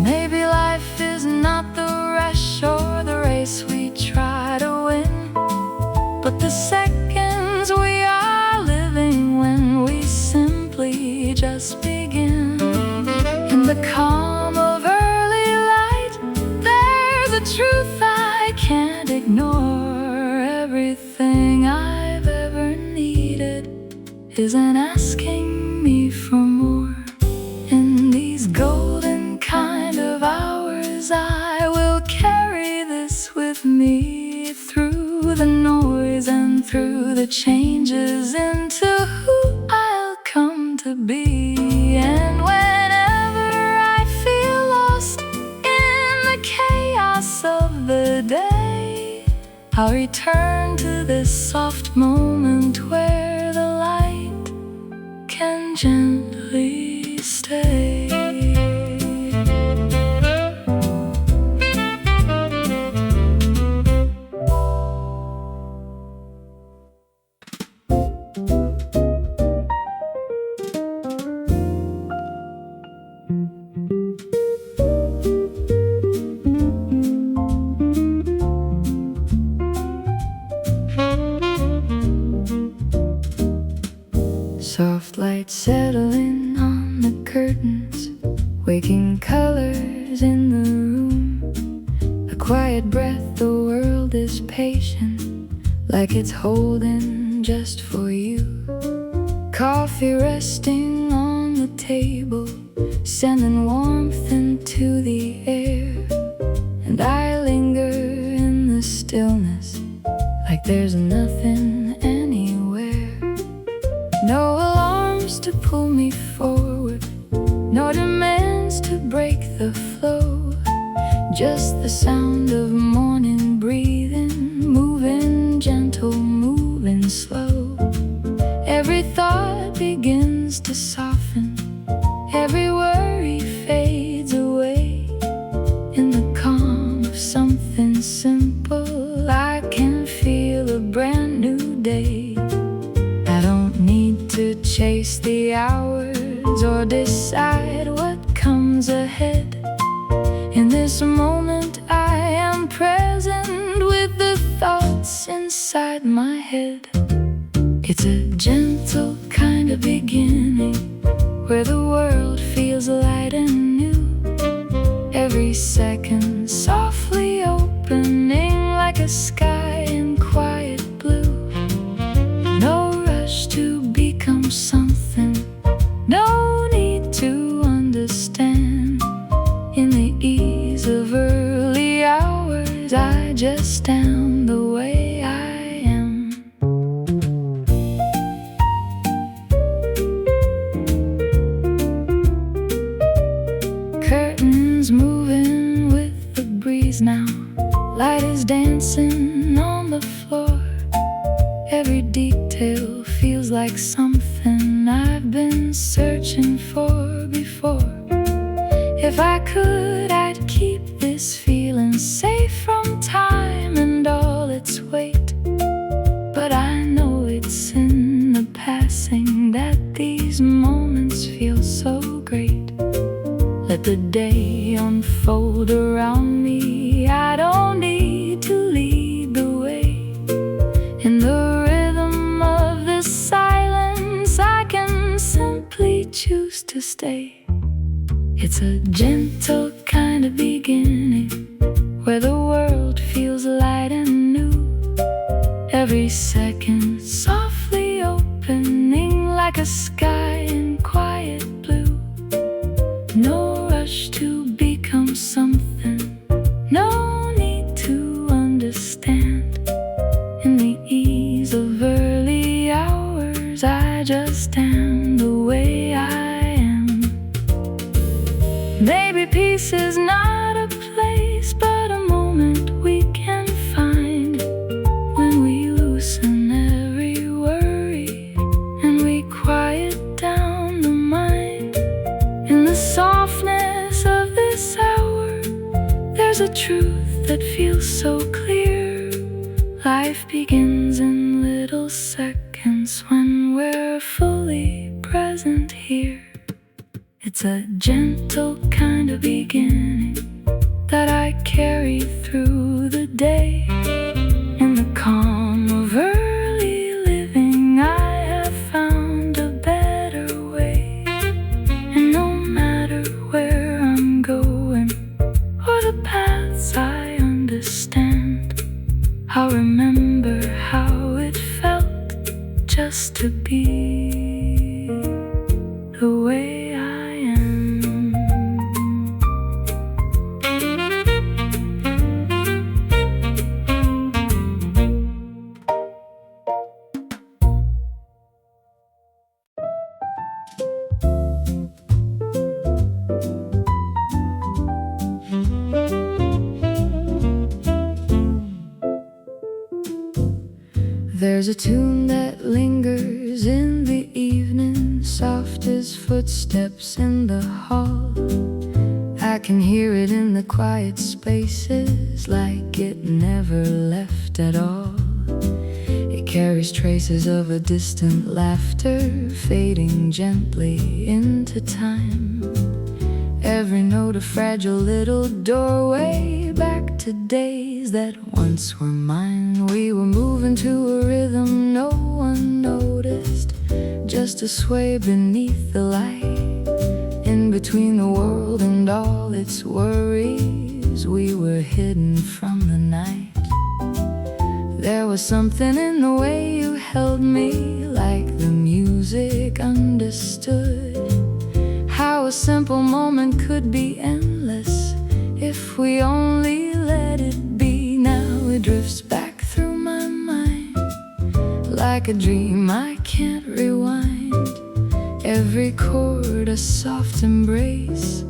Speaker 1: Maybe life is not the rush or the race we try to win, but the seconds we are living when we simply just begin. In the calm of early light, there's a truth I can't ignore. Everything I've ever needed isn't asking me for more. In these golden kind of hours, I will carry this with me, through the noise and through the changes, into who I'll come to be. And whenever I feel lost in the chaos of the day, I'll return to this soft moment where the light can gently stay. Soft light settling on the curtains, waking colors in the room. A quiet breath, the world is patient, like it's holding just for you. Coffee resting on the table, sending warmth into the air. And I linger in the stillness, like there's nothing anywhere. No alarms to pull me forward, no demands to break the flow. Just the sound of morning breathing, moving gentle, moving slow. Every thought begins to soften, every worry fades away. In the calm of something simple, I can feel a brand new day. I don't need to chase the hours or decide what comes ahead. In this moment I am present with the thoughts inside my head. It's a gentle kind of beginning, where the world feels light and new. Every second softly opening, like a sky in quiet blue. No rush to become something, no need to understand. In the ease of early hours, I just am the way I am. shadows dancing on the floor. Every detail feels like something I've been searching for before. If I could, I'd keep this feeling safe from time and all its weight. But I know it's in the passing that these moments feel so great. Let the day unfold around me, I don't need to lead the way. In the rhythm of the silence, I can simply choose to stay. It's a gentle kind of beginning, where the world feels light and new. Every second softly opening like a sky in quiet blue. No rush to become something, no need to understand. In the ease of early hours, I just am the way I am. Maybe peace is not a place, but a moment we can find when we loosen every worry and we quiet down the mind. In the softness of this hour, there's a truth that feels so clear. Life begins in little seconds when we're fully present here. It's a gentle kind of beginning that I carry through the day. In the calm of early living, I have found a better way. And no matter where I'm going or the paths I understand, I'll remember how it felt just to be the way I am. There's a tune that lingers in the evening, soft as footsteps in the hall. I can hear it in the quiet spaces, like it never left at all. It carries traces of a distant laughter, fading gently into time. Every note a fragile little doorway back to days that once were mine. We were moving to a rhythm no one noticed, just a sway beneath the light. In between the world and all its worries, we were hidden from the night. There was something in the way you held me, like the music understood how a simple moment could be endless if we only let it be. Now it drifts back through my mind like a dream I can't rewind. Every chord a soft embrace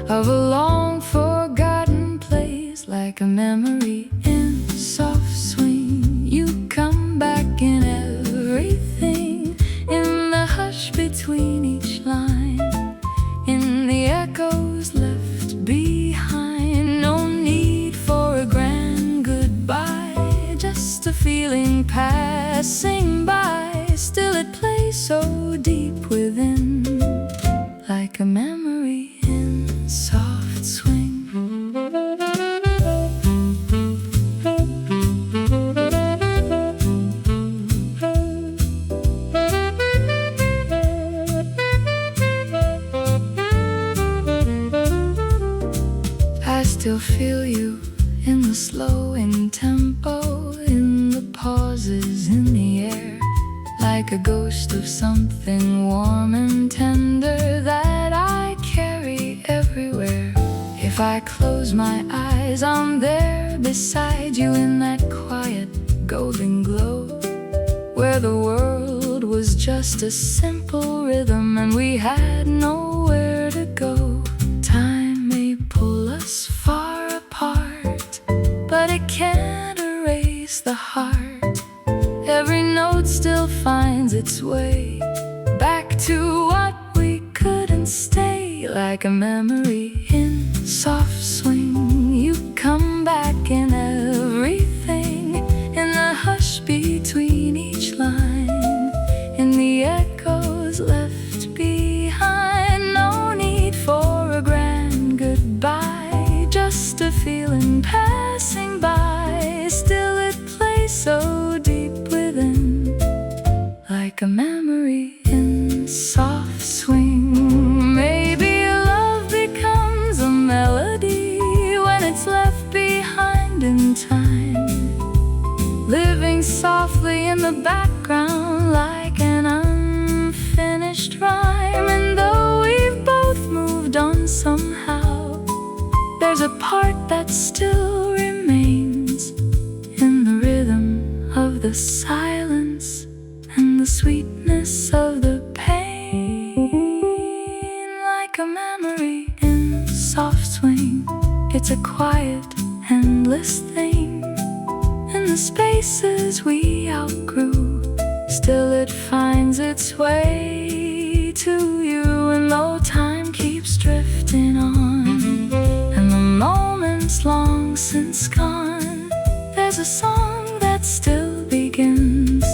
Speaker 1: of a long forgotten place, like a memory in soft swing. You come back in everything, in the hush between each line, in the echoes left behind. No need for a grand goodbye, just a feeling passing by. Still it plays so deep within, like a memory in soft swing. I still feel you in the slowing tempo, in the pauses in the air, like a ghost of something warm and tender that I carry everywhere. If I close my eyes, I'm there beside you in that quiet golden glow, where the world was just a simple rhythm and we had nowhere to go. Time may pull us far apart, but it can't way back to what we couldn't stay. Like a memory in soft swing, you come back in everything, in the hush between each line, in the echoes left behind. No need for a grand goodbye, just a feeling passing by. Still it plays so deep within, like a memory in soft swing. Maybe love becomes a melody when it's left behind in time, living softly in the background like an unfinished rhyme. And though we've both moved on somehow, there's a part that still remains in the rhythm of the silence and the sweetness of the pain. Like a memory in soft swing, it's a quiet, endless thing. In the spaces we outgrew, still it finds its way to you. And though time keeps drifting on, and the moment's long since gone, there's a song that still begins,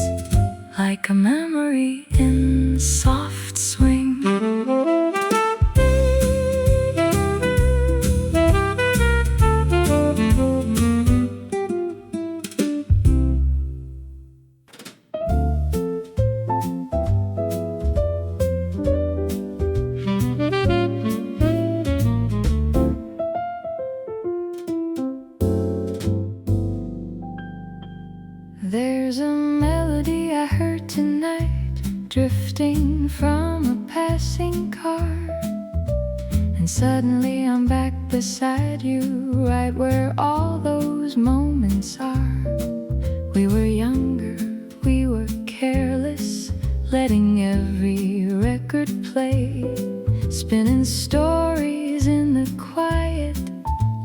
Speaker 1: like a memory in soft swing. There's a melody I heard tonight, drifting from a passing car, and suddenly I'm back beside you, right where all those moments are. We were younger, we were careless, letting every record play, spinning stories in the quiet,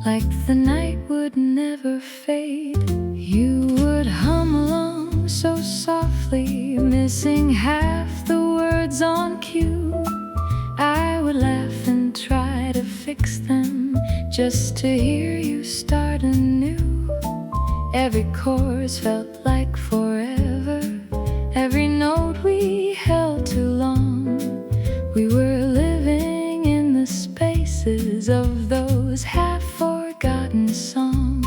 Speaker 1: like the night would never fade. You would hum along so softly, missing half the words on cue. I would laugh and try to fix them, just to hear you start anew. Every chorus felt like forever, every note we held too long. We were living in the spaces of those half-forgotten songs.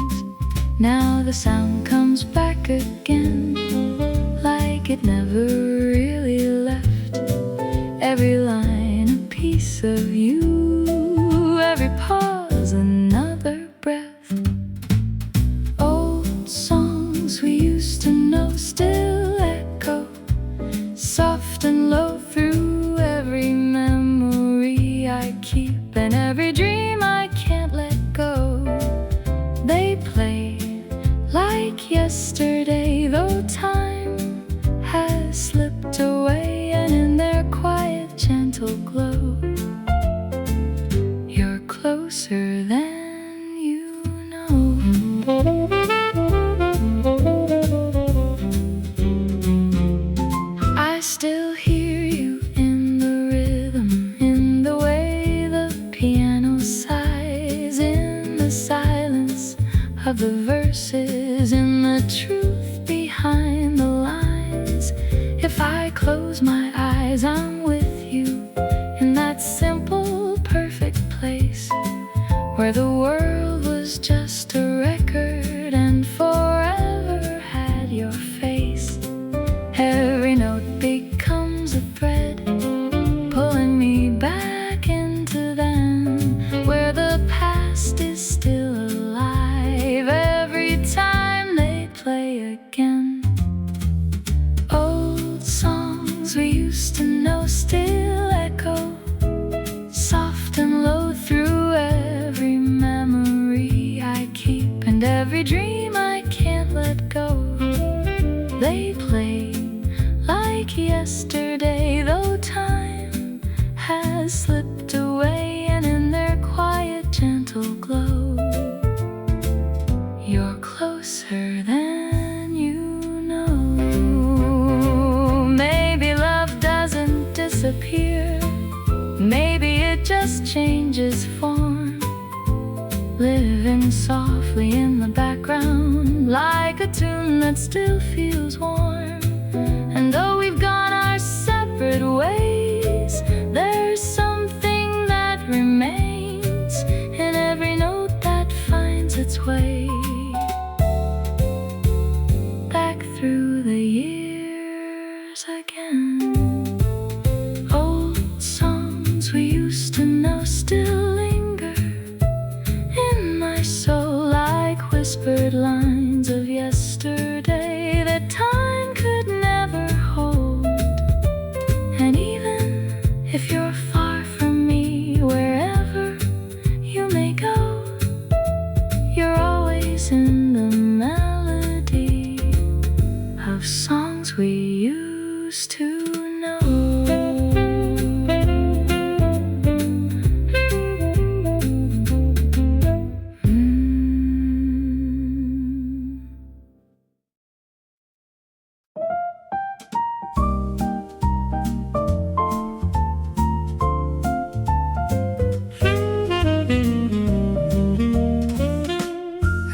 Speaker 1: Now the sound comes back again, like it never really left. Every line a piece of you, every pause another breath. Old songs we used to know still echo, soft and low through every memory I keep, and every dream I can't let go. They play like yesterday, though time has slipped away, and in their quiet, gentle glow, you're closer than you know. I still hear you in the rhythm, in the way the piano sighs, in the silence of the verses, in the truth behind the lines. If I close my eyes, I'm with you, in that simple, perfect place, where the world was just a record and forever had your face. Every note becomes a thread, pulling me back into them, where the past is still alive every time they play again. Old songs we used to know still echo, soft and low through every memory I keep, and every dream I can't let go. They play like yesterday, though time has slipped away, and in their quiet, gentle glow, you're closer than you know. Maybe love disappear. Maybe it just changes form, living softly in the background, like a tune that still feels warm. And though we've gone our separate ways, there's something that remains in every note that finds its way back through the years again. Old songs we used to know still linger in my soul, like whispered lines of yesterday that time could never hold. And even if you're far from me, wherever you may go, you're always in the melody of songs we used to know.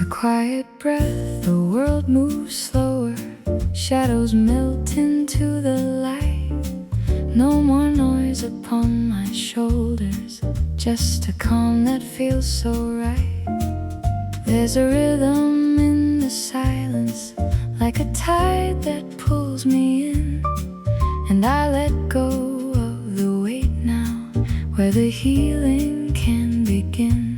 Speaker 1: Quiet breath, the world moves slower, shadows melt into the light. No more noise upon my shoulders, just a calm that feels so right. There's a rhythm in the silence, like a tide that pulls me in, and I let go of the weight now, where the healing can begin.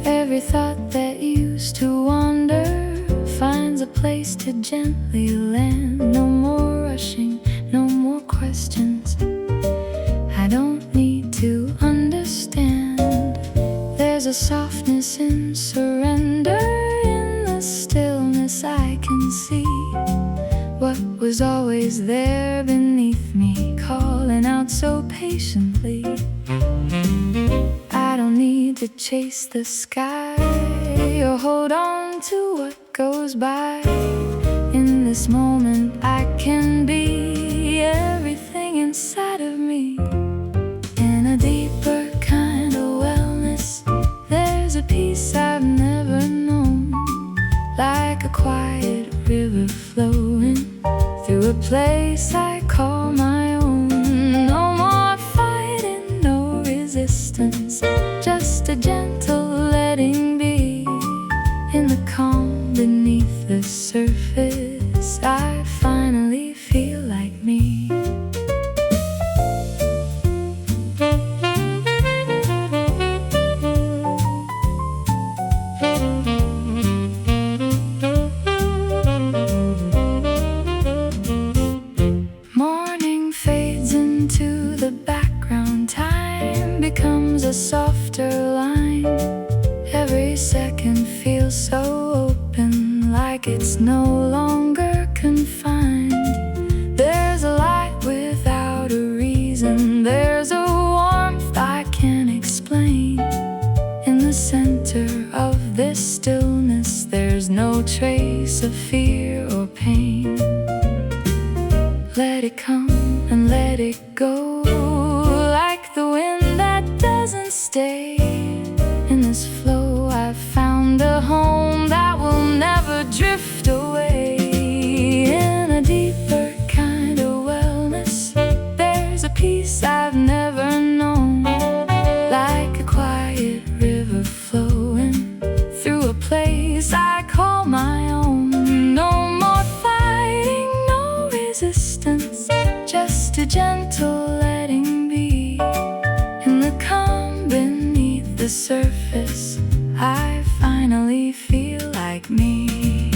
Speaker 1: Every thought that used to wander finds a place to gently land. No more rushing, no more questions. I don't need to understand. There's a softness in surrender. In the stillness I can see what was always there beneath me, calling out so patiently. I don't need to chase the sky or hold on to what goes by. In this moment I can be everything inside of me. In a deeper kind of wellness, there's a peace I've never known, like a quiet river flowing through a place I call my own. No more fighting, no resistance, just a gentle letting be. In the calm beneath the surface, I finally feel like me. Morning fades into the background, time becomes a softer line. Every second feels so open, like it's no longer confined. There's a light without a reason, there's a warmth I can't explain. In the center of this stillness, there's no trace of fear or pain. Let it come and let it go, like the wind that doesn't stay. In this flow I've found a home that will never drift away. In a deeper kind of wellness, there's a peace I've never known, like a quiet river flowing through a place I call my own. No more fighting, no resistance, just a gentle letting be. In the calm beneath the surface, I finally feel like me.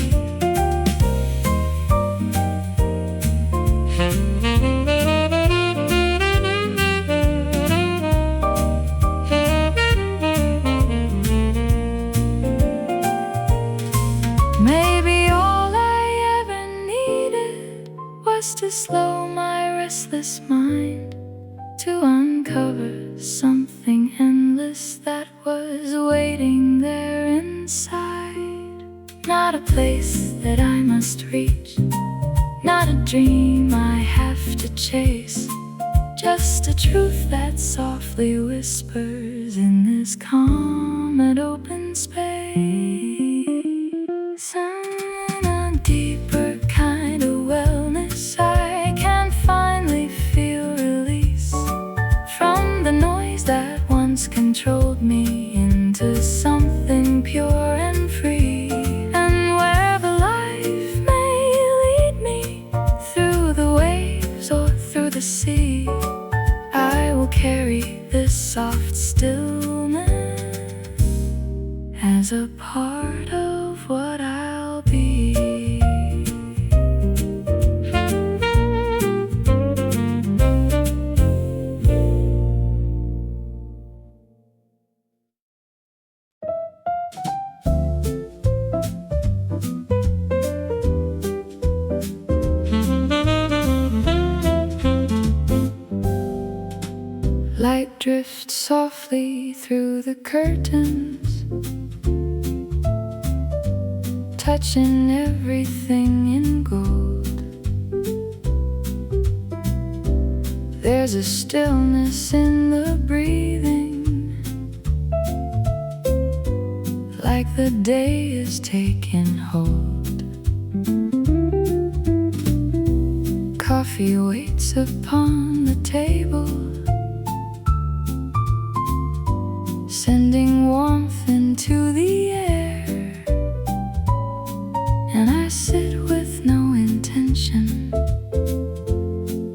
Speaker 1: Maybe all I ever needed was to slow my restless mind, to uncover something endless that was waiting there inside. Not a place that I must reach, not a dream I have to chase, just a truth that softly whispers in this calm and open space. And in a deeper kind of wellness, I can finally feel release from the noise that once controlled me into something pure and free. And wherever life may lead me, through the waves or through the sea, I will carry this soft stillness as a part of what I'll be. Light drifts softly through the curtains, touching everything in gold. There's a stillness in the breathing, like the day is taking hold. Coffee waits upon the table, sending warmth into the air. And I sit with no intention,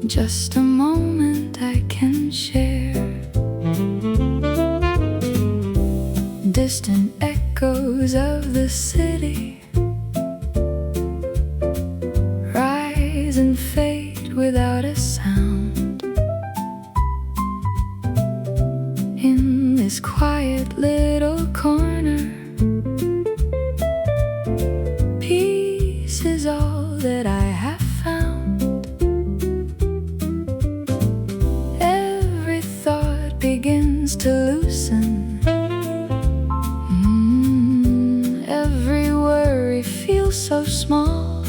Speaker 1: just a moment I can share. Distant echoes of the city rise and fade without a sound. In this quiet little corner, peace is all that I have found. Every thought begins to loosen. Every worry feels so small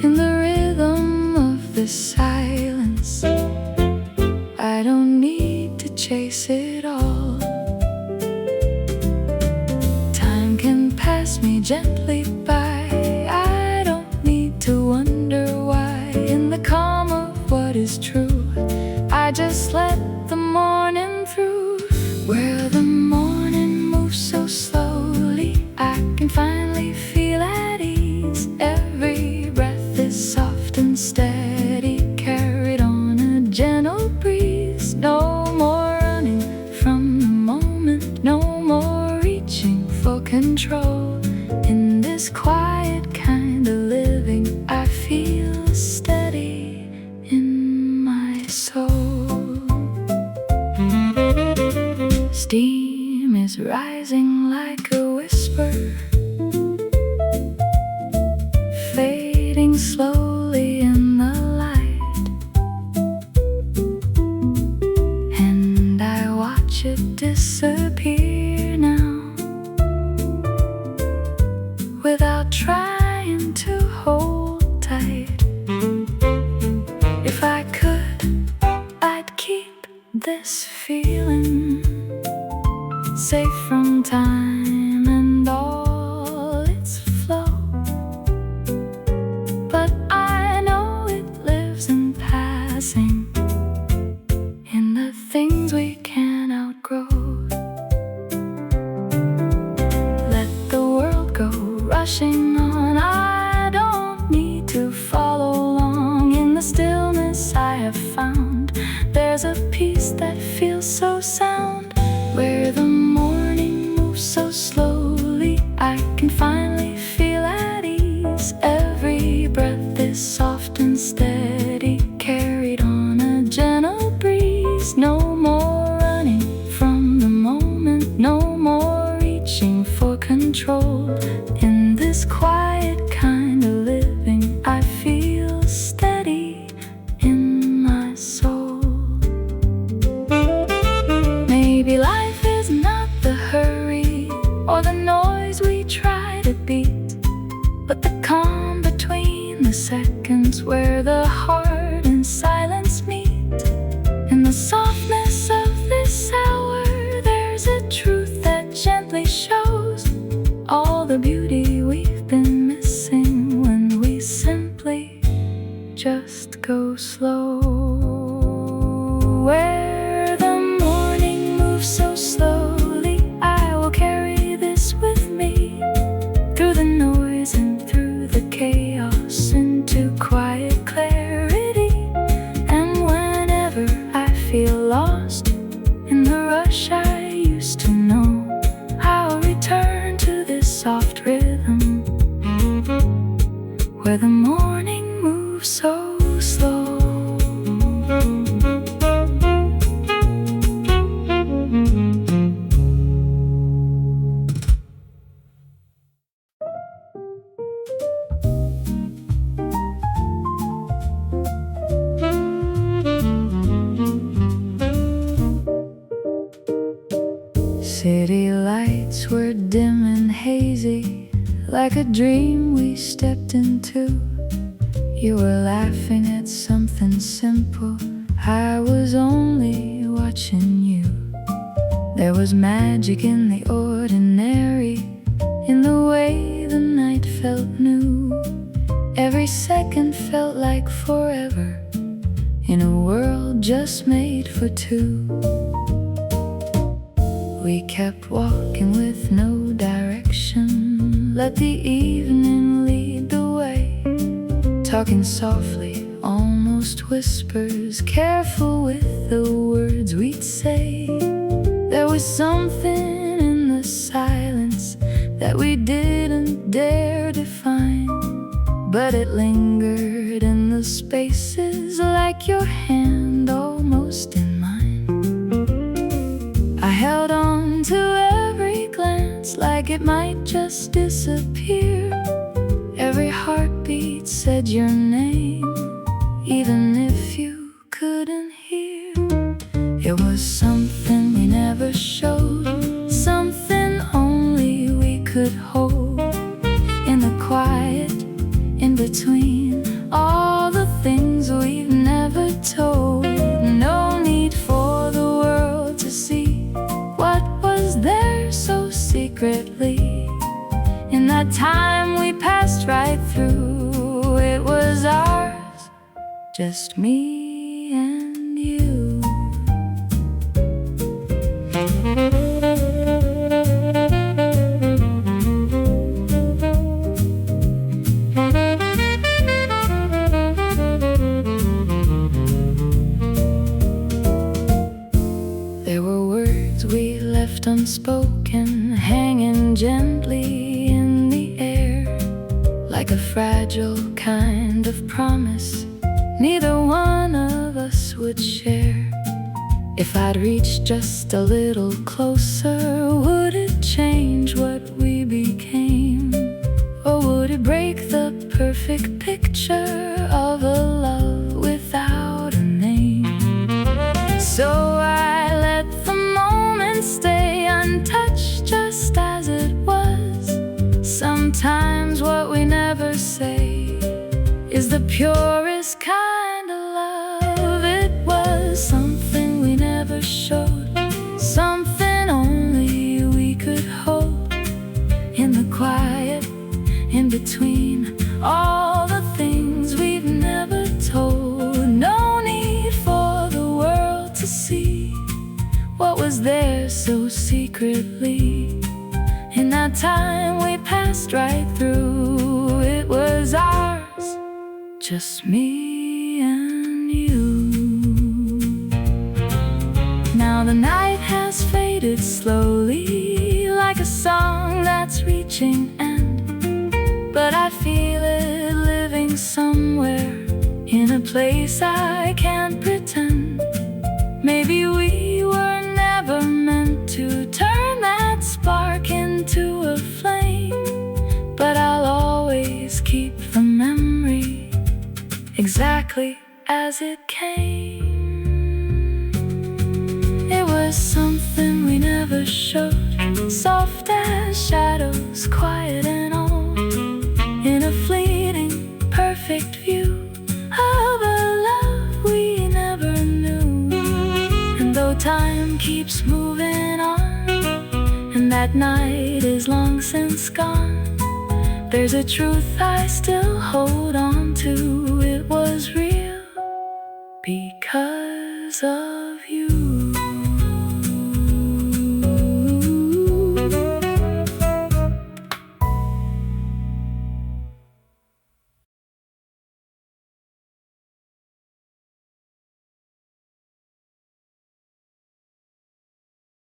Speaker 1: in the rhythm of the silence. I don't need to chase it all. Time can pass me gently by. I don't need to wonder why. In the calm of what is true, I just let the morning through. Where the morning moves so slowly, I can finally feel at ease. Every breath is soft and steady, carried on a gentle breeze. No more running from the moment, no more reaching for control. In this quiet kind of living, I feel steady in my soul. Steam is rising like a whisper, fading slowly in the light. And I watch it disappear now, without trying to hold tight. If I could, I'd keep this feeling safe from time and all its flow. But I know it lives in passing, in the things we can't outgrow. Let the world go rushing on. I don't need to follow along. In the stillness I have found, there's a peace that feels so sound. Where the morning moves so slowly, I can finally feel at ease. Every breath is soft and steady, carried on a gentle breeze. No more running from the moment, no more reaching for control. In this quiet kind of living, I feel steady in my soul. Maybe life is not the hurry or the noise we try to beat, but the calm between the seconds where the heart and silence meet. the softness of this hour, there's a truth that gently shows all the beauty we've been missing when we simply just go slow. Where the morning moves so slowly, I will carry this with me through the noise and through the chaos into quiet clarity. And whenever I feel lost in the rush I used to know, I'll return to this soft rhythm where the morning moves so slow. City lights were dim and hazy, like a dream we stepped into. You were laughing at something simple, I was only watching you. There was magic in the ordinary, in the way the night felt new. Every second felt like forever, in a world just made for two. We kept walking with no direction, let the evening lead the way, talking softly, almost whispers, careful with the words we'd say. There was something in the silence that we didn't dare define, but it lingered in the spaces like your hand almost in mine. I held on to every glance like it might just disappear. Every heartbeat said your name, even if you couldn't hear. It was something we never showed, something only we could hold. In the quiet, in between all the things we've never told. No need for the world to see what was there so secretly. In that time we passed right through, it was ours, just me and you. There were words we left unspoken, hanging gently in the air, like a fragile kind of promise neither one of us would share. If I'd reached just a little closer, would it change what we became? Or would it break the perfect picture of a love without a name? So I let the moment stay untouched just as it was. Sometimes what we never say is the purest kind of love. It was something we never showed, something only we could hold. In the quiet, in between all the things we've never told. No need for the world to see what was there so secretly. In that time we passed right through, it was ours, just me and you. Now the night has faded slowly, like a song that's reaching end, but I feel it living somewhere in a place I can't pretend. Maybe we were never meant to turn that spark into a flame, but I'll always keep the memory exactly as it came. It was something we never showed, soft as shadows, quiet and all, in a fleeting, perfect view of a love we never knew. keeps moving on, and that night is long since gone. There's a truth I still hold on to. It was real because of